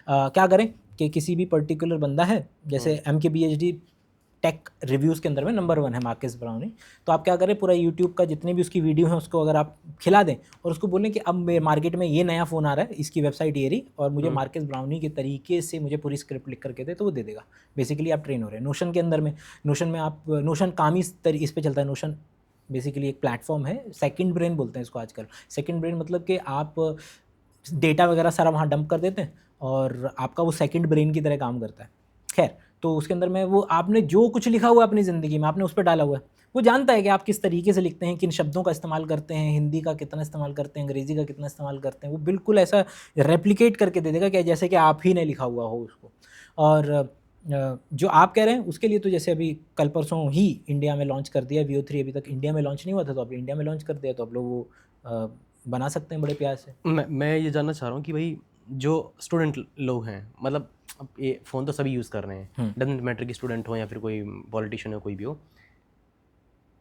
क्या करें कि किसी भी पर्टिकुलर बंदा है, जैसे MKBHD टेक रिव्यूज़ के अंदर में नंबर 1 है मार्केस ब्राउनी, तो आप क्या करें, पूरा यूट्यूब का जितने भी उसकी वीडियो हैं उसको अगर आप खिला दें और उसको बोलें कि अब मार्केट में ये नया फ़ोन आ रहा है, इसकी वेबसाइट ये रही और मुझे मार्केस ब्राउनी के तरीके से मुझे पूरी स्क्रिप्ट लिख करके दे, तो वो दे देगा। बेसिकली आप ट्रेन हो रहे हैं। नोशन के अंदर में, नोशन में आप, नोशन काम इस पे चलता है। नोशन बेसिकली एक प्लेटफॉर्म है, सेकंड ब्रेन बोलते हैं इसको आजकल। सेकंड ब्रेन मतलब कि आप डेटा वगैरह सारा वहाँ डंप कर देते हैं और आपका वो सेकंड ब्रेन की तरह काम करता है। खैर, तो उसके अंदर में वो आपने जो कुछ लिखा हुआ है अपनी ज़िंदगी में आपने उस पर डाला हुआ है, वो जानता है कि आप किस तरीके से लिखते हैं, किन शब्दों का इस्तेमाल करते हैं, हिंदी का कितना इस्तेमाल करते हैं, अंग्रेज़ी का कितना इस्तेमाल करते हैं। वो बिल्कुल ऐसा रेप्लिकेट करके दे देगा कि जैसे कि आप ही ने लिखा हुआ हो उसको। और जो आप कह रहे हैं उसके लिए तो जैसे अभी कल परसों ही इंडिया में लॉन्च कर दिया VO3। अभी तक इंडिया में लॉन्च नहीं हुआ था, तो अब इंडिया में लॉन्च कर दिया, तो अब लोग वो बना सकते हैं बड़े प्यार से। मैं ये जानना चाह रहा हूँ कि भाई जो स्टूडेंट लोग हैं, मतलब अब ये फ़ोन तो सभी यूज़ कर रहे हैं, डजंट मैटर कि स्टूडेंट हो या फिर कोई पॉलिटिशियन हो, कोई भी हो,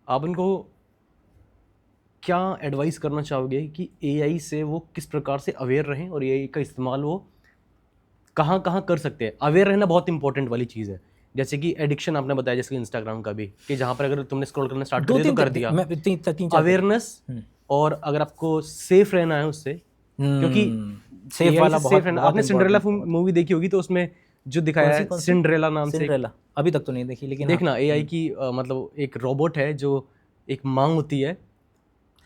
आप उनको क्या एडवाइस करना चाहोगे कि AI से वो किस प्रकार से अवेयर रहें और AI का इस्तेमाल वो कहाँ कहाँ कर सकते हैं? अवेयर रहना बहुत इंपॉर्टेंट वाली चीज़ है। जैसे कि एडिक्शन आपने बताया, जैसे कि इंस्टाग्राम का भी, कि जहाँ पर अगर तुमने स्क्रॉल करना स्टार्ट कर दिया तो कर दिया। अवेयरनेस, और अगर आपको सेफ रहना है उससे, क्योंकि सेफ वाला बहुत आपने सिंड्रेला मूवी देखी होगी, तो उसमें जो दिखाया है सिंड्रेला नाम से, सिंड्रेला अभी तक तो नहीं देखी, लेकिन देखना AI की मतलब एक रोबोट है जो एक माँ होती है,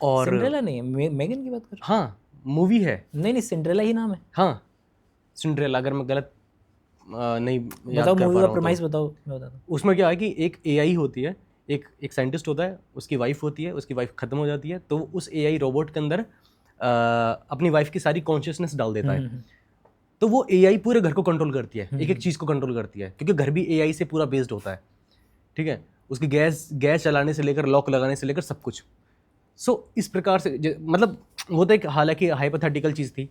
और सिंड्रेला नहीं है, मेगन की बात कर। हाँ मूवी है, नहीं सिंड्रेला ही नाम है। हाँ सिंड्रेला, अगर मैं गलत नहीं याद बताओ कर मूवी पा का रहा हूँ प्रमाइस तो। बताओ, मैं बताता हूँ। उसमें क्या है कि एक AI होती है, एक साइंटिस्ट होता है, उसकी वाइफ होती है, उसकी वाइफ खत्म हो जाती है, तो उस AI रोबोट के अंदर अपनी वाइफ की सारी कॉन्शियसनेस डाल देता है। तो वो AI पूरे घर को कंट्रोल करती है, एक एक चीज़ को कंट्रोल करती है, क्योंकि घर भी AI से पूरा बेस्ड होता है, ठीक है, उसकी गैस चलाने से लेकर लॉक लगाने से लेकर सब कुछ। सो इस प्रकार से मतलब वो तो एक हालांकि हाइपोथेटिकल चीज़ थी,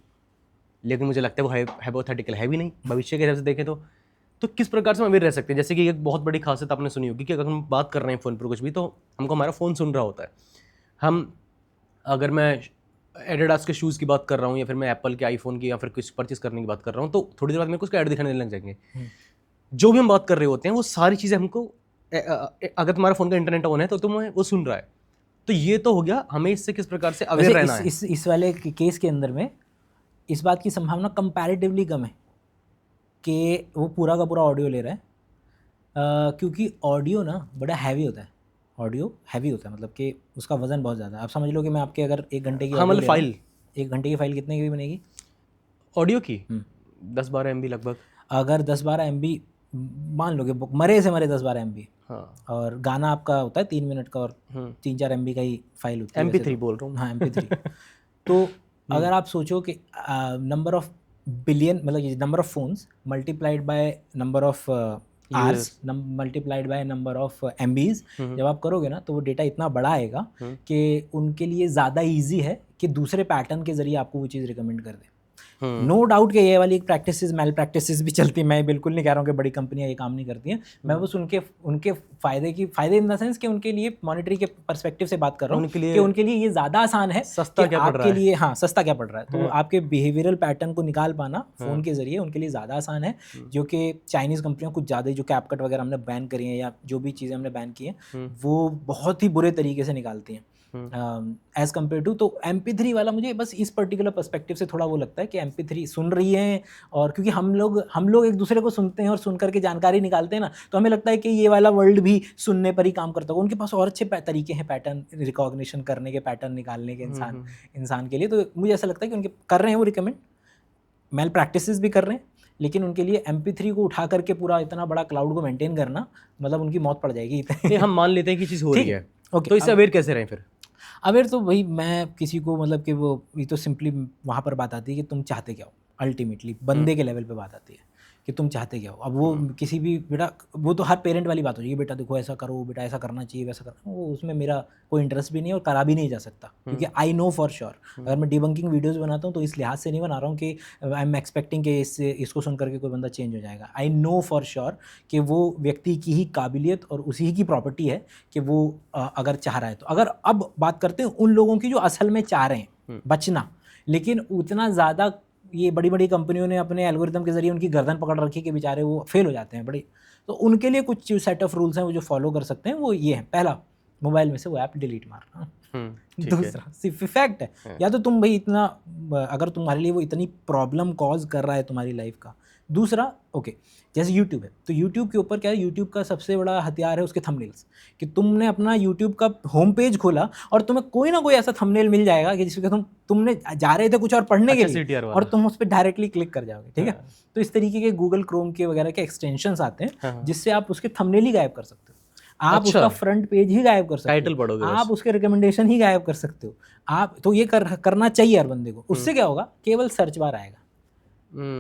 लेकिन मुझे लगता है वो हाइपोथेटिकल है भी नहीं भविष्य के हिसाब से देखें तो किस प्रकार से हम अवेयर रह सकते हैं। जैसे कि एक बहुत बड़ी खासियत आपने सुनी होगी कि अगर हम बात कर रहे हैं फ़ोन पर कुछ भी, तो हमको हमारा फ़ोन सुन रहा होता है। हम, अगर मैं एडिडास के शूज़ की बात कर रहा हूँ या फिर मैं एप्पल के आईफोन की या फिर कुछ परचेस करने की बात कर रहा हूँ, तो थोड़ी देर बाद मेरे को उसका ऐड दिखाने लग जाएंगे। जो भी हम बात कर रहे होते हैं वो सारी चीज़ें हमको, अगर तुम्हारा फ़ोन का इंटरनेट ऑन है तो तुम्हें वो सुन रहा है। तो ये तो हो गया, हमें इससे किस प्रकार से अवेयर रहना है। इस वाले केस के अंदर में इस बात की संभावना कंपैरेटिवली कम है कि वो पूरा का पूरा ऑडियो ले रहा है, क्योंकि ऑडियो ना बड़ा हैवी होता है। ऑडियो हैवी होता है मतलब कि उसका वज़न बहुत ज़्यादा है। आप समझ लो कि मैं आपके अगर 1 घंटे की, हाँ मतलब फाइल, 1 घंटे की फाइल कितने की भी बनेगी ऑडियो की? 10-12 MB लगभग। अगर 10-12 MB मान लो कि मरे से मरे 10-12 MB। हाँ, और गाना आपका होता है 3 मिनट का और 3-4 MB का ही फाइल होती है। MP3 बोल रहा हूँ। हाँ MP3 तो अगर आप सोचो कि नंबर ऑफ बिलियन, मतलब number of phones multiplied by number of hours multiplied by number of MBs, जब आप करोगे ना तो वो डेटा इतना बड़ा आएगा कि उनके लिए ज़्यादा इजी है कि दूसरे पैटर्न के ज़रिए आपको वो चीज़ रिकमेंड कर दे। नो डाउट कि ये वाली प्रैक्टिसेस मेल प्रैक्टिसेस भी चलती है। मैं बिल्कुल नहीं कह रहा हूँ कि बड़ी कंपनियां ये काम नहीं करती हैं। मैं बस उनके फ़ायदे इन द सेंस कि उनके लिए मॉनेटरी के पर्सपेक्टिव से बात कर रहा हूँ कि उनके लिए ये ज़्यादा आसान है। सस्ता क्या पड़ रहा है लिए, हाँ सस्ता क्या पड़ रहा है, तो आपके बिहेवियरल पैटर्न को निकाल पाना फ़ोन के ज़रिए उनके लिए ज़्यादा आसान है। जो कि चाइनीज़ कंपनियों कुछ ज़्यादा, जो कैपकट वगैरह हमने बैन करी हैं या जो भी चीज़ें हमने बैन की हैं वो बहुत ही बुरे तरीके से निकालती हैं एज़ कम्पेयर टू। तो MP3 वाला मुझे बस इस पर्टिकुलर पर्सपेक्टिव से थोड़ा वो लगता है कि MP3 सुन रही है, और क्योंकि हम लोग एक दूसरे को सुनते हैं और सुन करके जानकारी निकालते हैं ना, तो हमें लगता है कि ये वाला वर्ल्ड भी सुनने पर ही काम करता होगा। उनके पास और अच्छे तरीके हैं पैटर्न रिकॉग्निशन करने के, पैटर्न निकालने के इंसान के लिए। तो मुझे ऐसा लगता है कि उनके कर रहे हैं वो रिकमेंड, मेल प्रैक्टिसेस भी कर रहे हैं, लेकिन उनके लिए MP3 को उठा करके पूरा इतना बड़ा क्लाउड को मेंटेन करना, मतलब उनकी मौत पड़ जाएगी। हम मान लेते हैं कि चीज़ हो रही है, तो इससे अवेयर कैसे रहें फिर? अवेयर तो वही मैं किसी को, मतलब कि वो ये तो सिंपली वहाँ पर बात आती है कि तुम चाहते क्या हो, अल्टीमेटली बंदे के लेवल पे बात आती है कि तुम चाहते क्या हो। अब वो किसी भी बेटा, वो तो हर पेरेंट वाली बात हो जाएगी, बेटा देखो ऐसा करो, बेटा ऐसा करना चाहिए, वैसा करना, वो उसमें मेरा कोई इंटरेस्ट भी नहीं है और करा भी नहीं जा सकता, क्योंकि आई नो फॉर श्योर, अगर मैं डिबंकिंग वीडियोज़ बनाता हूँ तो इस लिहाज से नहीं बना रहा हूँ कि आई एम एक्सपेक्टिंग कि इसको सुन करके कोई बंदा चेंज हो जाएगा। आई नो फॉर श्योर कि वो व्यक्ति की ही काबिलियत और उसी की प्रॉपर्टी है कि वो अगर चाह रहा है तो। अगर अब बात करते हैं उन लोगों की जो असल में चाह रहे हैं बचना, लेकिन उतना ज़्यादा ये बड़ी बड़ी कंपनियों ने अपने एल्गोरिथम के ज़रिए उनकी गर्दन पकड़ रखी कि बेचारे वो फेल हो जाते हैं बड़ी, तो उनके लिए कुछ सेट ऑफ रूल्स हैं वो जो फॉलो कर सकते हैं। वो ये है, पहला, मोबाइल में से वो ऐप डिलीट मारना। दूसरा, सिर्फ फैक्ट है, या तो तुम भाई इतना, अगर तुम्हारे लिए वो इतनी प्रॉब्लम कॉज कर रहा है तुम्हारी लाइफ का। दूसरा, ओके, जैसे यूट्यूब है, तो यूट्यूब के ऊपर क्या है, यूट्यूब का सबसे बड़ा हथियार है उसके थंबनेल्स, कि तुमने अपना यूट्यूब का होम पेज खोला और तुम्हें कोई ना कोई ऐसा थंबनेल मिल जाएगा कि जिसमें तुमने जा रहे थे कुछ और पढ़ने के लिए और तुम उस पर डायरेक्टली क्लिक कर जाओगे, ठीक है। तो इस तरीके के गूगल क्रोम के वगैरह के एक्सटेंशंस आते हैं जिससे आप उसके थंबनेल ही गायब कर सकते हो, आप उसका फ्रंट पेज ही गायब कर सकते हो, टाइटल पढ़ोगे, आप उसके रिकमेंडेशन ही गायब कर सकते हो आप। तो ये करना चाहिए हर बंदे को। उससे क्या होगा, केवल सर्च बार आएगा।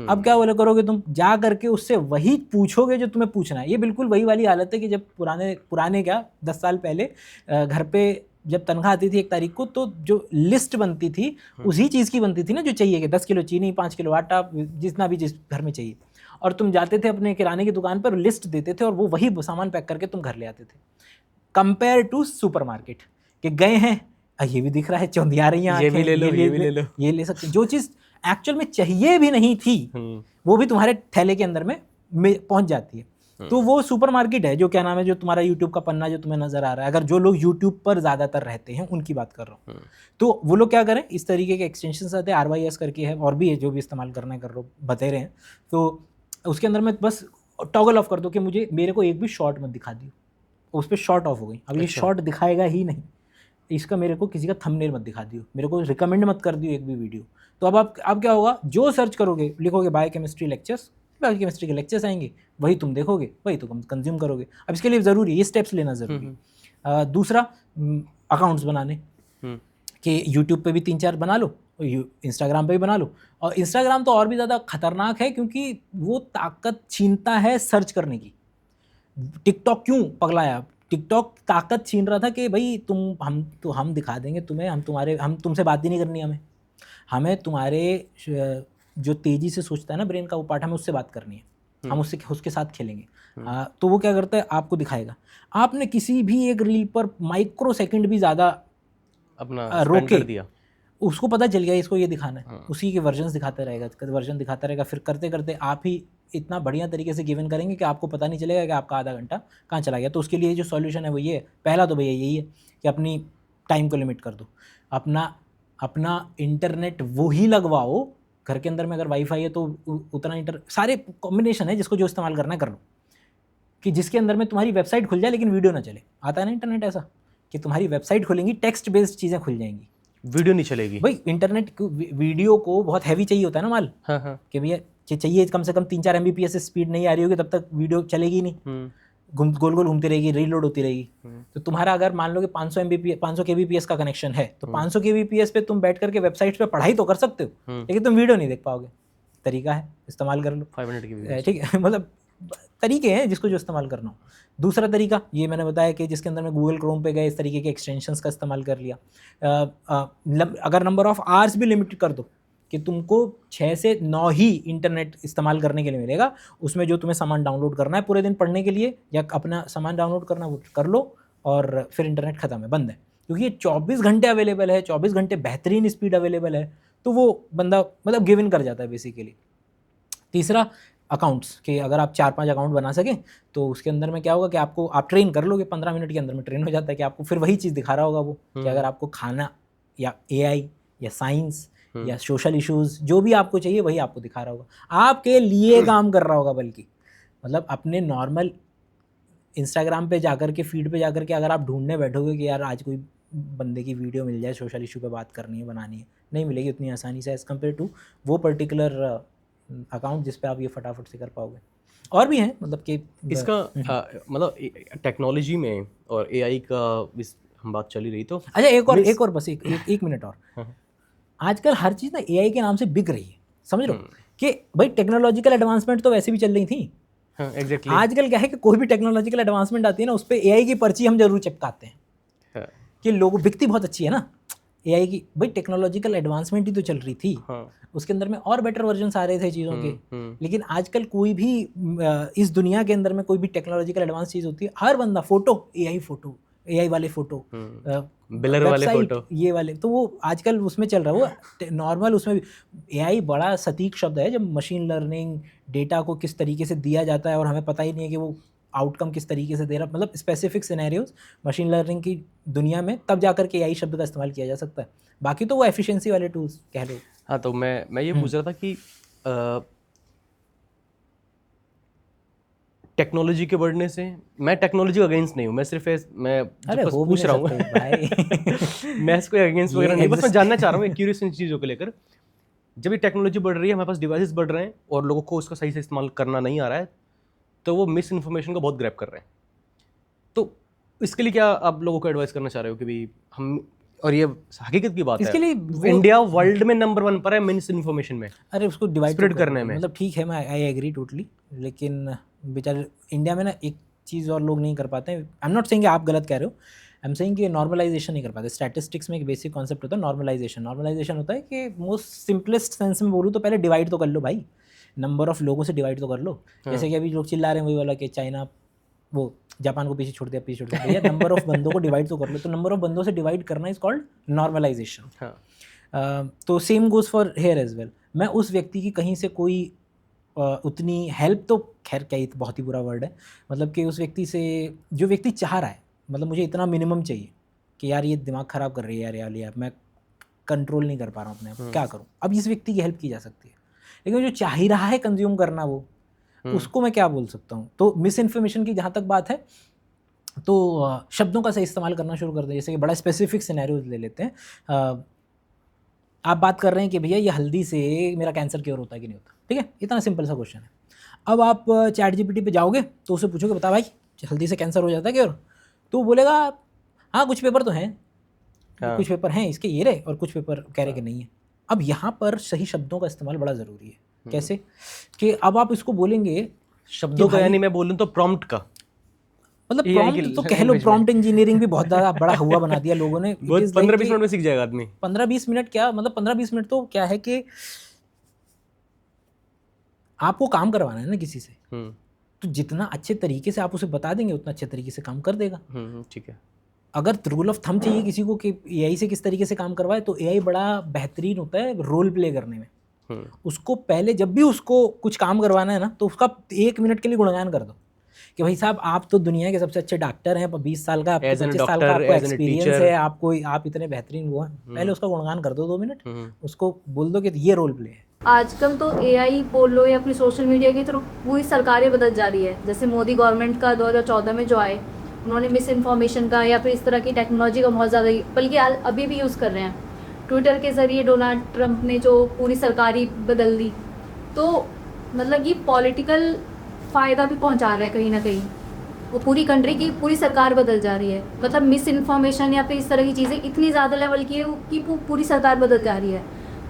अब क्या बोले करोगे, तुम जा करके उससे वही पूछोगे जो तुम्हें पूछना है। ये बिल्कुल वही वाली हालत है कि जब पुराने क्या 10 साल पहले घर पे जब तनख्वाह आती थी 1 तारीख को, तो जो लिस्ट बनती थी उसी चीज़ की बनती थी ना जो चाहिए, कि 10 किलो चीनी, 5 किलो आटा, जितना भी जिस घर में चाहिए, और तुम जाते थे अपने किराने की दुकान पर, लिस्ट देते थे और वो वही सामान पैक करके तुम घर ले आते थे। कंपेयर टू सुपरमार्केट, कि गए हैं, ये भी दिख रहा है, चौंधिया रही हैं, ये भी ले लो, ये भी ले लो, ये ले सकते। जो चीज़ एक्चुअल में चाहिए भी नहीं थी वो भी तुम्हारे थैले के अंदर में पहुंच जाती है। तो वो सुपरमार्केट है जो क्या नाम है, जो तुम्हारा यूट्यूब का पन्ना जो तुम्हें नजर आ रहा है, अगर जो लोग यूट्यूब पर ज़्यादातर रहते हैं उनकी बात कर रहा हूँ, तो वो लोग क्या करें, इस तरीके के एक्सटेंशन आते हैं, RYS करके है, और भी है जो भी इस्तेमाल करना है कर लो, बता रहे हैं। तो उसके अंदर में बस टॉगल ऑफ कर दो कि मेरे को एक भी शॉर्ट मत दिखा दियो, उस पर शॉर्ट ऑफ हो गई। अब ये शॉर्ट दिखाएगा ही नहीं, इसका मेरे को किसी का थंबनेल मत दिखा दियो, मेरे को रिकमेंड मत कर दियो एक भी वीडियो। तो अब क्या होगा, जो सर्च करोगे, लिखोगे बायोकेमिस्ट्री लेक्चर्स, बायोकेमिस्ट्री के लेक्चर्स आएंगे, वही तुम देखोगे, वही तुम कंज्यूम करोगे। अब इसके लिए ज़रूरी है, ये स्टेप्स लेना ज़रूरी है। दूसरा, अकाउंट्स बनाने, कि यूट्यूब पे भी 3-4 बना लो, इंस्टाग्राम पे भी बना लो। और इंस्टाग्राम तो और भी ज़्यादा खतरनाक है क्योंकि वो ताकत छीनता है सर्च करने की। टिकटॉक क्यों पगलाया, टिकटॉक ताकत छीन रहा था कि भाई हम दिखा देंगे तुम्हें, हम तुमसे बात ही नहीं करनी, हमें तुम्हारे जो तेज़ी से सोचता है ना ब्रेन का वो पार्ट, हमें उससे बात करनी है, हम उसके साथ खेलेंगे। तो वो क्या करता है, आपको दिखाएगा। आपने किसी भी एक रील पर माइक्रो सेकंड भी ज़्यादा अपना रोके दिया, उसको पता चल गया इसको ये दिखाना है, उसी के वर्जन दिखाता रहेगा, फिर करते करते आप ही इतना बढ़िया तरीके से गिवन करेंगे कि आपको पता नहीं चलेगा कि आपका आधा घंटा कहाँ चला गया। तो उसके लिए जो सॉल्यूशन है वो ये है, पहला तो भैया यही है कि अपनी टाइम को लिमिट कर दो, अपना इंटरनेट वो ही लगवाओ घर के अंदर में, अगर वाईफाई है तो उतना सारे कॉम्बिनेशन है जिसको जो इस्तेमाल करना है कर लो, कि जिसके अंदर में तुम्हारी वेबसाइट खुल जाए लेकिन वीडियो ना चले। आता है ना इंटरनेट ऐसा कि तुम्हारी वेबसाइट खुलेंगी, टेक्स्ट बेस्ड चीज़ें खुल जाएंगी, वीडियो नहीं चलेगी। भाई इंटरनेट वीडियो को बहुत हैवी चाहिए होता है ना माल, कि भैया चाहिए कम से कम 3-4 MBPS से स्पीड नहीं आ रही होगी तब तक वीडियो चलेगी नहीं, गोल गोल घूमती रहेगी, रीलोड होती रहेगी। तो तुम्हारा अगर मान लो कि 500 kbps का कनेक्शन है तो 500 kbps पे तुम बैठ करके वेबसाइट पे पढ़ाई तो कर सकते हो, लेकिन तुम वीडियो नहीं देख पाओगे। तरीका है, इस्तेमाल कर लो, 500 kbps, ठीक है। मतलब तरीके हैं जिसको जो इस्तेमाल करना हो। दूसरा तरीका ये मैंने बताया कि जिसके अंदर में गूगल क्रोम पे गए, इस तरीके के एक्सटेंशंस का इस्तेमाल कर लिया। अगर नंबर ऑफ आवर्स भी लिमिट कर दो कि तुमको 6 से 9 ही इंटरनेट इस्तेमाल करने के लिए मिलेगा, उसमें जो तुम्हें सामान डाउनलोड करना है पूरे दिन पढ़ने के लिए या अपना सामान डाउनलोड करना वो कर लो, और फिर इंटरनेट ख़त्म है, बंद है। क्योंकि ये 24 घंटे अवेलेबल है, 24 घंटे बेहतरीन स्पीड अवेलेबल है, तो वो बंदा मतलब गिव इन कर जाता है बेसिकली। तीसरा, अकाउंट्स, कि अगर आप 4-5 अकाउंट बना सकें तो उसके अंदर में क्या होगा कि आप ट्रेन कर लोगे, 15 मिनट के अंदर में ट्रेन हो जाता है कि आपको फिर वही चीज़ दिखा रहा होगा वो, कि अगर आपको खाना या AI या साइंस या सोशल इश्यूज़ जो भी आपको चाहिए वही आपको दिखा रहा होगा, आपके लिए काम कर रहा होगा। बल्कि मतलब अपने नॉर्मल इंस्टाग्राम पे जाकर के, फीड पे जाकर के अगर आप ढूंढने बैठोगे कि यार आज कोई बंदे की वीडियो मिल जाए, सोशल इशू पे बात करनी है, बनानी है, नहीं मिलेगी उतनी आसानी से एज़ कम्पेयर टू वो पर्टिकुलर अकाउंट जिस पे आप ये फटाफट से कर पाओगे। और भी हैं, मतलब कि इसका मतलब टेक्नोलॉजी में और AI का हम बात चली रही तो अच्छा एक और बस एक मिनट और। आजकल हर चीज़ ना AI के नाम से बिक रही है, समझ लो कि भाई टेक्नोलॉजिकल एडवांसमेंट तो वैसे भी चल रही थी। हाँ एग्जैक्टली। आजकल क्या है कि कोई भी टेक्नोलॉजिकल एडवांसमेंट आती है ना, उस पर एआई की पर्ची हम जरूर चिपकाते हैं हाँ, कि लोगों बिकती बहुत अच्छी है ना एआई की। भाई टेक्नोलॉजिकल एडवांसमेंट ही तो चल रही थी, हाँ, उसके अंदर में और बेटर वर्जन्स आ रहे थे चीज़ों के। लेकिन आजकल कोई भी इस दुनिया के अंदर में कोई भी टेक्नोलॉजिकल एडवांस चीज़ होती है, हर बंदा फोटो एआई वाले फोटो, ब्लर वाले वेबसाइट फोटो। ये वाले, तो वो आजकल उसमें चल रहा है। वो नॉर्मल उसमें भी एआई बड़ा सटीक शब्द है, जब मशीन लर्निंग डेटा को किस तरीके से दिया जाता है और हमें पता ही नहीं है कि वो आउटकम किस तरीके से दे रहा, मतलब स्पेसिफिक सिनेरियोज मशीन लर्निंग की दुनिया में, तब जाकर के एआई शब्द का इस्तेमाल किया जा सकता है। बाकी तो वो एफिशिएंसी वाले टूल्स कह लो। हाँ तो मैं ये पूछ रहा था कि टेक्नोलॉजी के बढ़ने से, मैं टेक्नोलॉजी अगेंस्ट नहीं हूँ, मैं सिर्फ मैं अरे बस हो भी पूछ नहीं रहा हूँ सकते भाई। मैं इसको अगेंस्ट ये वगैरह नहीं, बस मैं exist- जानना चाह रहा हूँ क्यूरियस इन चीज़ों को लेकर। जब ये टेक्नोलॉजी बढ़ रही है, हमारे पास डिवाइसेस बढ़ रहे हैं और लोगों को उसका सही से इस्तेमाल करना नहीं आ रहा है, तो वो मिस इन्फॉर्मेशन को बहुत ग्रैब कर रहे हैं। तो इसके लिए क्या आप लोगों को एडवाइस करना चाह रहे हो कि भाई हम, और ये हकीकत की बात इसके है, लिए इंडिया वर्ल्ड में नंबर 1 पर है मिस इन्फॉर्मेशन में, अरे उसको डिवाइड स्प्रेड करने में। मतलब ठीक है, मैं आई एग्री टोटली, लेकिन बेचारे इंडिया में ना एक चीज़ और लोग नहीं कर पाते हैं। आई एम नॉट सेइंग कि आप गलत कह रहे हो, आई एम सेइंग कि नॉर्मलाइजेशन नहीं कर पाते। स्टैटिस्टिक्स में एक बेसिक कॉन्सेप्ट होता है नॉर्मलाइजेशन। नॉर्मलाइजेशन होता है कि मोस्ट सिंपलेस्ट सेंस में बोलूँ तो पहले डिवाइड तो कर लो भाई, नंबर ऑफ लोगों से डिवाइड तो कर लो। जैसे कि अभी लोग चिल्ला रहे हैं वही वाला कि चाइना वो जापान को पीछे छोड़ दिया, पीछे छोड़ दिया। भैया नंबर ऑफ बंदों को डिवाइड तो कर लो। तो नंबर ऑफ बंदों से डिवाइड करना इज कॉल्ड नॉर्मलाइजेशन। तो same goes for hair as well. मैं उस व्यक्ति की कहीं से कोई उतनी हेल्प तो, खैर क्या ये तो बहुत ही बुरा वर्ड है, मतलब कि उस व्यक्ति से, जो व्यक्ति चाह रहा है, मतलब मुझे इतना मिनिमम चाहिए कि यार ये दिमाग ख़राब कर रही है यार मैं कंट्रोल नहीं कर पा रहा हूँ अपने आप, क्या करूँ। अब इस व्यक्ति की हेल्प की जा सकती है, लेकिन जो चाह ही रहा है कंज्यूम करना वो, उसको मैं क्या बोल सकता हूँ। तो मिस इन्फॉर्मेशन की जहाँ तक बात है, तो शब्दों का सही इस्तेमाल करना शुरू कर दें। जैसे कि बड़ा स्पेसिफिक सिनेरियोज ले लेते हैं। आप बात कर रहे हैं कि भैया ये हल्दी से मेरा कैंसर क्योर होता है कि नहीं होता, ठीक है, इतना सिंपल सा क्वेश्चन है। अब आप चैट जीपीटी पे जाओगे तो उससे पूछोगे बता भाई हल्दी से कैंसर हो जाता है क्योर, तो वो बोलेगा हाँ कुछ पेपर तो हैं, कुछ पेपर हैं इसके ये रहे, और कुछ पेपर कह रहे कि नहीं है। अब यहाँ पर सही शब्दों का इस्तेमाल बड़ा ज़रूरी है। कैसे कि अब आप इसको बोलेंगे शब्दों का, यानी मैं बोलूँ तो प्रॉम्प्ट का, मतलब प्रॉम्प्ट तो कह लो, प्रॉम्प्ट इंजीनियरिंग भी बहुत ज़्यादा बड़ा हुआ बना दिया लोगों ने। 15-20 मिनट में सीख जाएगा आदमी। 15-20 मिनट क्या, मतलब 15-20 मिनट तो क्या है कि आपको काम करवाना है ना किसी से, तो जितना अच्छे तरीके से आप उसे बता देंगे उतना अच्छे तरीके से काम कर देगा। ठीक है। अगर रूल ऑफ थंब चाहिए किसी को कि एआई से किस तरीके से काम करवाए, तो एआई बड़ा बेहतरीन होता है रोल प्ले करने में। उसको पहले जब भी उसको कुछ काम करवाना है ना, तो उसका 1 मिनट के लिए गुणगान कर दो कि भाई साहब आप तो दुनिया के सबसे अच्छे डॉक्टर हैं, 20 साल का आपको, 25 साल का आपको एक्सपीरियंस है, आपको आप इतने बेहतरीन वो हैं, पहले उसका गुणगान कर दो 2 मिनट, उसको बोल दो कि ये रोल प्ले है। आजकल तो एआई बोल लो या फिर सोशल मीडिया की तरफ पूरी सरकारें बदल जा रही है। जैसे मोदी गवर्नमेंट का 2014 में जो आए, उन्होंने मिस इन्फॉर्मेशन का या फिर इस तरह की टेक्नोलॉजी का बहुत ज़्यादा, बल्कि अभी भी यूज़ कर रहे हैं। ट्विटर के ज़रिए डोनाल्ड ट्रंप ने जो पूरी सरकार ही बदल दी, तो मतलब ये पॉलिटिकल फ़ायदा भी पहुंचा रहा है कहीं ना कहीं। वो पूरी कंट्री की पूरी सरकार बदल जा रही है, मतलब मिस इन्फॉर्मेशन या फिर इस तरह की चीज़ें इतनी ज़्यादा लेवल की है कि पूरी सरकार बदल जा रही है।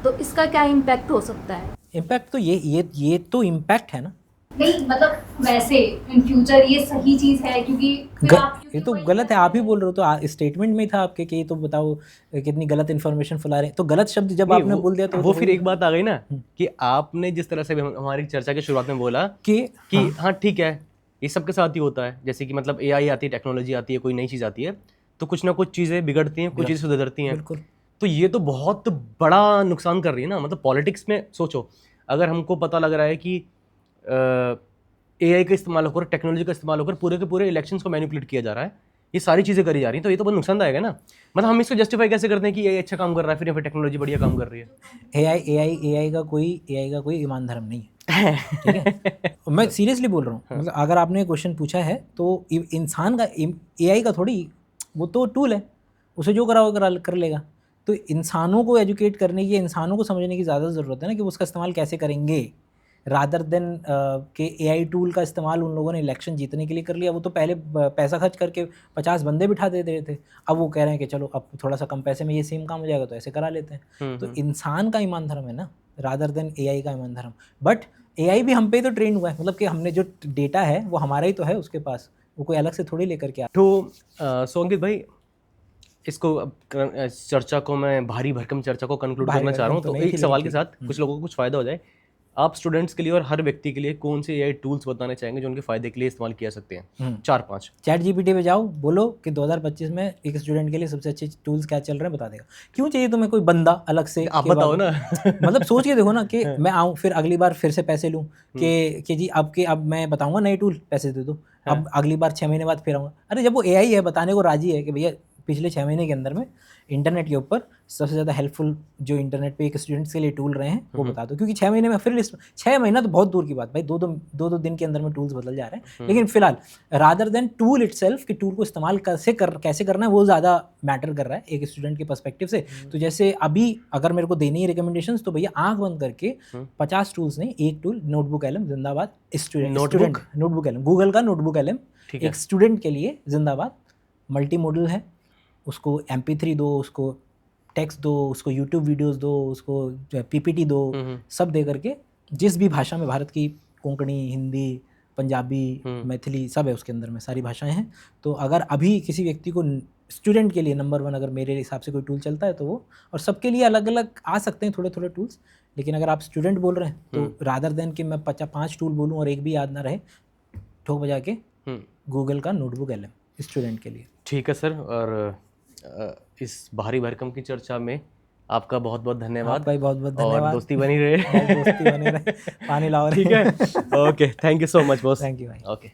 तो इसका क्या इम्पैक्ट हो सकता है? इम्पैक्ट तो ये तो इम्पैक्ट है ना। नहीं मतलब वैसे इन फ्यूचर ये सही चीज़ है, क्योंकि ये तो गलत है, आप ही बोल रहे हो, तो स्टेटमेंट में था आपके कि ये तो बताओ कितनी गलत इन्फॉर्मेशन फैला रहे हैं। तो गलत शब्द जब आपने बोल दिया तो वो फिर एक बात आ गई ना कि आपने जिस तरह से हमारी चर्चा की शुरुआत में बोला कि हाँ ठीक है ये सबके साथ ही होता है, जैसे कि मतलब एआई आती है, टेक्नोलॉजी आती है, कोई नई चीज़ आती है, तो कुछ ना कुछ चीज़ें बिगड़ती हैं, कुछ चीज़ें सुधरती हैं। तो ये तो बहुत बड़ा नुकसान कर रही है ना। मतलब पॉलिटिक्स में सोचो, अगर हमको पता लग रहा है कि एआई का इस्तेमाल होकर, टेक्नोलॉजी का इस्तेमाल होकर पूरे के पूरे इलेक्शंस को मैनिपुलेट किया जा रहा है, ये सारी चीज़ें करी जा रही हैं, तो ये तो बहुत नुकसानदायक है ना। मतलब हम इसको जस्टिफाई कैसे करते हैं कि एआई अच्छा काम कर रहा है, फिर टेक्नोलॉजी बढ़िया काम कर रही है। एआई का कोई ईमान धर्म नहीं है, ठीक है। मैं सीरियसली बोल रहा हूँ। मतलब अगर आपने क्वेश्चन पूछा है तो इंसान का, एआई का थोड़ी, वो तो टूल है, उसे जो कर लेगा। तो इंसानों को एजुकेट करने की, इंसानों को समझने की ज़्यादा ज़रूरत है ना कि वो उसका इस्तेमाल कैसे करेंगे, रादर देन के एआई टूल का इस्तेमाल उन लोगों ने इलेक्शन जीतने के लिए कर लिया। वो तो पहले पैसा खर्च करके 50 बंदे बिठा दे रहे थे, अब वो कह रहे हैं कि चलो अब थोड़ा सा कम पैसे में ये सेम काम हो जाएगा तो ऐसे करा लेते हैं। तो इंसान का ईमान धर्म है ना रादर देन AI का इमान धर्म। बट AI भी हम पे तो ट्रेन हुआ है, मतलब कि हमने जो डेटा है वो हमारा ही तो है उसके पास, वो कोई अलग से थोड़ी लेकर के आ। तो सो अंकित भाई, इसको अब चर्चा को मैं भारी भरकम चर्चा को कंक्लूड भारी करना चाह रहा हूँ। भरकम तो तो नहीं एक थी, सवाल लेकिन के साथ कुछ लोगों को कुछ फ़ायदा हो जाए, आप स्टूडेंट्स के लिए और हर व्यक्ति के लिए कौन से AI टूल्स बताने चाहेंगे जो उनके फ़ायदे के लिए इस्तेमाल किया सकते हैं? 4-5। ChatGPT पे जाओ, बोलो कि 2025 में एक स्टूडेंट के लिए सबसे अच्छे टूल्स क्या चल रहे हैं, बता देगा। क्यों चाहिए तुम्हें कोई बंदा अलग से? आप के बताओ बाद- ना। मतलब सोच के देखो ना कि मैं आऊँ फिर अगली बार फिर से पैसे लूँ कि जी अब मैं बताऊंगा नए टूल, पैसे दे दो। अब अगली बार 6 महीने बाद फिर आऊँगा। अरे जब वो AI है बताने को राजी है कि भैया पिछले 6 महीने के अंदर में इंटरनेट के ऊपर सबसे ज़्यादा हेल्पफुल जो इंटरनेट पे एक स्टूडेंट्स के लिए टूल रहे हैं वो बता दो, क्योंकि 6 महीने में फिर लिस्ट, 6 महीना तो बहुत दूर की बात भाई, दो दिन के अंदर में टूल्स बदल जा रहे हैं। लेकिन फिलहाल रादर देन टूल इटसेल्फ कि टूल को इस्तेमाल कैसे करना है वो ज़्यादा मैटर कर रहा है एक स्टूडेंट के पर्सपेक्टिव से। तो जैसे अभी अगर मेरे को देनी है रिकमेंडेशंस तो भैया आंख बंद करके 50 टूल्स नहीं, एक टूल नोटबुक एलएम जिंदाबाद, स्टूडेंट नोटबुक एलएम, गूगल का नोटबुक एलएम एक स्टूडेंट के लिए जिंदाबाद। मल्टी मॉडल है, उसको MP3 दो, उसको टेक्स्ट दो, उसको यूट्यूब वीडियोस दो, उसको PPT दो, सब दे करके जिस भी भाषा में भारत की, कोंकणी, हिंदी, पंजाबी, मैथिली सब है उसके अंदर में, सारी भाषाएं हैं। तो अगर अभी किसी व्यक्ति को स्टूडेंट के लिए नंबर 1 अगर मेरे हिसाब से कोई टूल चलता है तो वो, और सबके लिए अलग अलग आ सकते हैं थोड़े थोड़े टूल्स, लेकिन अगर आप स्टूडेंट बोल रहे हैं तो रादर देन कि मैं 5 टूल बोलूँ और एक भी याद ना रहे, ठोक बजा के गूगल का नोटबुक एलएम स्टूडेंट के लिए। ठीक है सर, और इस भारी भरकम की चर्चा में आपका बहुत बहुत धन्यवाद। आपका भी बहुत बहुत और धन्यवाद। दोस्ती बनी रहे। दोस्ती बनी रहे। पानी लाओ। ठीक है, okay, thank you so much boss. Thank you भाई। ओके।